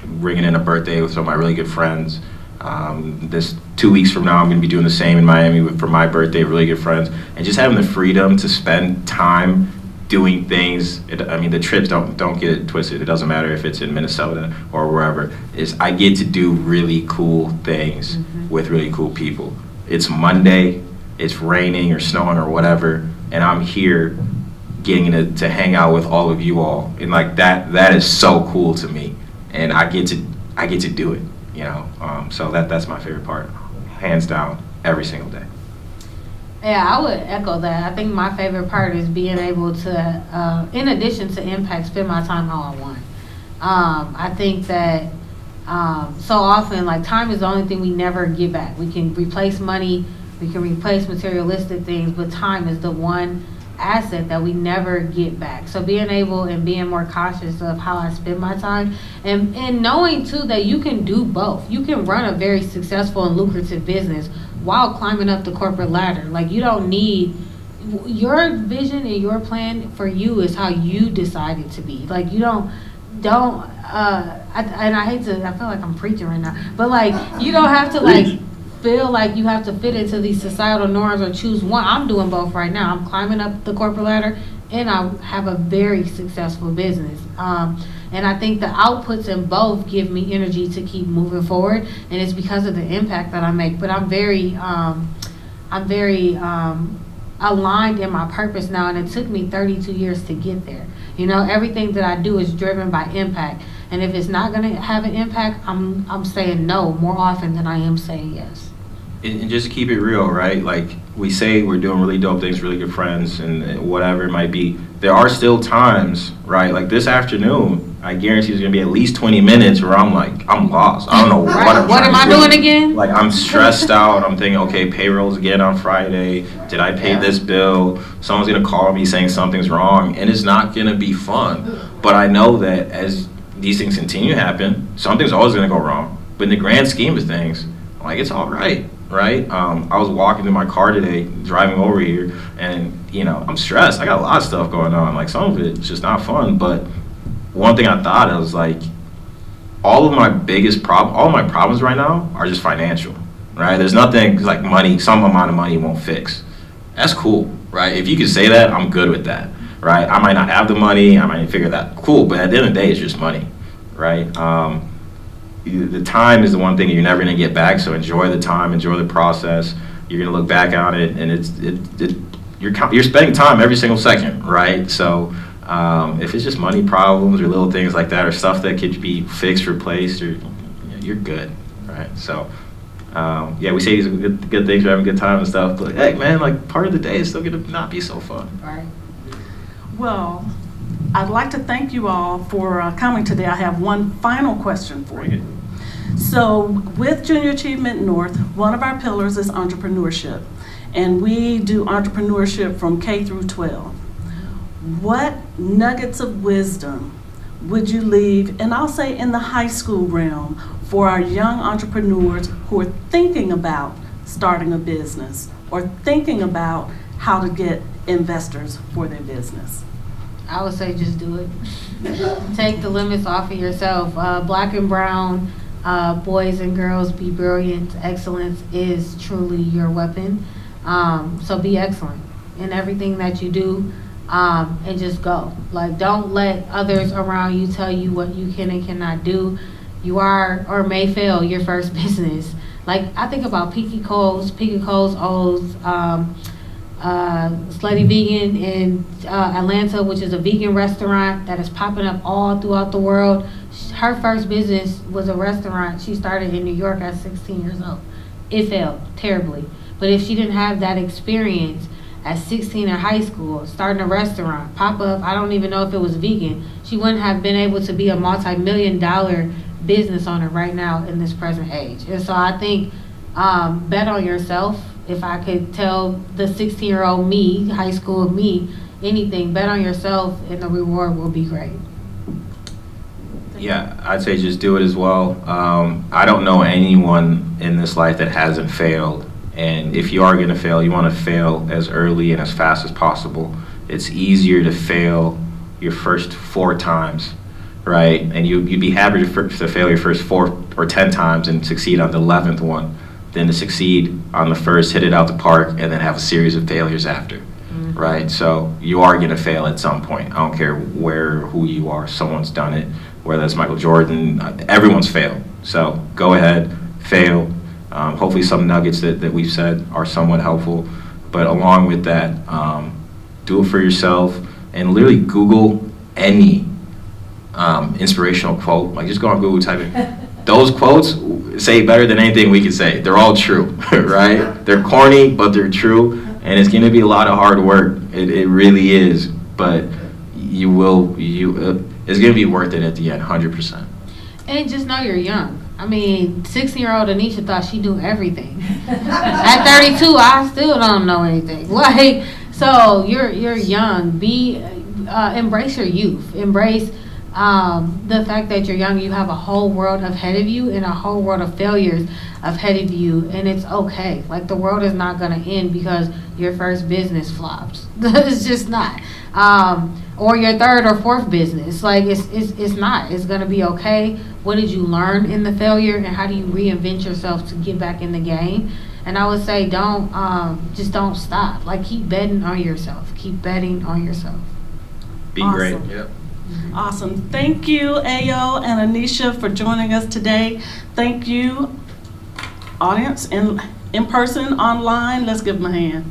bringing in a birthday with some of my really good friends. This 2 weeks from now I'm going to be doing the same in Miami for my birthday, really good friends, and just having the freedom to spend time doing things. I mean, the trips, don't get it twisted. It doesn't matter if it's in Minnesota or wherever. I get to do really cool things with really cool people. It's Monday. It's raining or snowing or whatever. and I'm here getting to hang out with all of you all, and like that is so cool to me, and I get to do it, you know. So that's my favorite part, hands down, every single day. Yeah, I would echo that. I think my favorite part is being able to, in addition to impact, spend my time how I want. I think that so often, like, time is the only thing we never get back. We can replace money, we can replace materialistic things, but time is the one asset that we never get back. So being able and being more cautious of how I spend my time, and knowing too that you can do both. You can run a very successful and lucrative business while climbing up the corporate ladder. Like, you don't need, your vision and your plan for you is how you decide it to be. Like, you don't and I hate to, I feel like I'm preaching right now, but like, you don't have to like feel like you have to fit into these societal norms or choose one. I'm doing both right now. I'm climbing up the corporate ladder, and I have a very successful business. And I think the outputs in both give me energy to keep moving forward, and it's because of the impact that I make. But I'm very aligned in my purpose now, and it took me 32 years to get there. You know, everything that I do is driven by impact, and if it's not going to have an impact, I'm saying no more often than I am saying yes. And just to keep it real, right? Like, we say we're doing really dope things, really good friends, and whatever it might be. There are still times, right? Like this afternoon, I guarantee there's gonna be at least 20 minutes where I'm like, I'm lost. I don't know what am I doing again? Like, I'm stressed out. I'm thinking, okay, payroll's again on Friday. Did I pay this bill? Someone's gonna call me saying something's wrong, and it's not gonna be fun. But I know that as these things continue to happen, something's always gonna go wrong. But in the grand scheme of things, like, it's all right. Right? I was walking in my car today, driving over here, and, you know, I'm stressed. I got a lot of stuff going on. Like, some of it's just not fun, but one thing I thought, I was like, all my problems right now are just financial, right? There's nothing like money, some amount of money won't fix. That's cool, right? If you can say that, I'm good with that, right? I might not have the money, I might figure that, cool, but at the end of the day, it's just money, right? The time is the one thing you're never going to get back, so enjoy the time, enjoy the process. You're going to look back on it, and you're spending time every single second, right? So if it's just money problems or little things like that, or stuff that could be fixed, replaced, or you're good, right? So yeah, we say these are good things, we're having a good time and stuff, but hey, man, like, part of the day is still going to not be so fun. Right. Well, I'd like to thank you all for coming today. I have one final question for you. So with Junior Achievement North, one of our pillars is entrepreneurship, and we do entrepreneurship from K through 12. What nuggets of wisdom would you leave, and I'll say in the high school realm, for our young entrepreneurs who are thinking about starting a business or thinking about how to get investors for their business? I would say just do it. Take the limits off of yourself. Black and brown, boys and girls, be brilliant. Excellence is truly your weapon. So be excellent in everything that you do, and just go. Like, don't let others around you tell you what you can and cannot do. You are or may fail your first business. Like, I think about Pinky Cole's O's, Slutty Vegan in Atlanta, which is a vegan restaurant that is popping up all throughout the world. Her first business was a restaurant she started in New York at 16 years old. It failed terribly. But if she didn't have that experience at 16 in high school, starting a restaurant, pop up, I don't even know if it was vegan, she wouldn't have been able to be a multi-million-dollar business owner right now in this present age. And so I think bet on yourself. If I could tell the 16-year-old me, high school me, anything, bet on yourself, and the reward will be great. Yeah, I'd say just do it as well. I don't know anyone in this life that hasn't failed. And if you are going to fail, you want to fail as early and as fast as possible. It's easier to fail your first 4 times, right? And you'd be happy to fail your first 4 or 10 times and succeed on the 11th one, than to succeed on the first, hit it out the park, and then have a series of failures after, right? So you are going to fail at some point. I don't care who you are. Someone's done it, whether it's Michael Jordan. Everyone's failed. So go ahead, fail. Hopefully some nuggets that we've said are somewhat helpful. But along with that, do it for yourself, and literally Google any inspirational quote. Like, just go on Google, type in. Those quotes say better than anything we can say. They're all true, right? They're corny, but they're true, and it's gonna be a lot of hard work. It really is, but it's gonna be worth it at the end, 100%. And just know you're young. I mean, 16-year-old Anisha thought she knew everything. At 32, I still don't know anything. Like, so you're young. Embrace your youth. Embrace the fact that you're young. You have a whole world ahead of you and a whole world of failures ahead of you, and it's okay. Like, the world is not gonna end because your first business flopped. It's just not. Or your third or fourth business. Like, it's not. It's gonna be okay. What did you learn in the failure, and how do you reinvent yourself to get back in the game? And I would say don't stop. Like, keep betting on yourself. Keep betting on yourself. Be Awesome. great. Yep. Awesome. Thank you, Ayo and Anisha, for joining us today. Thank you, audience, in person, online. Let's give them a hand.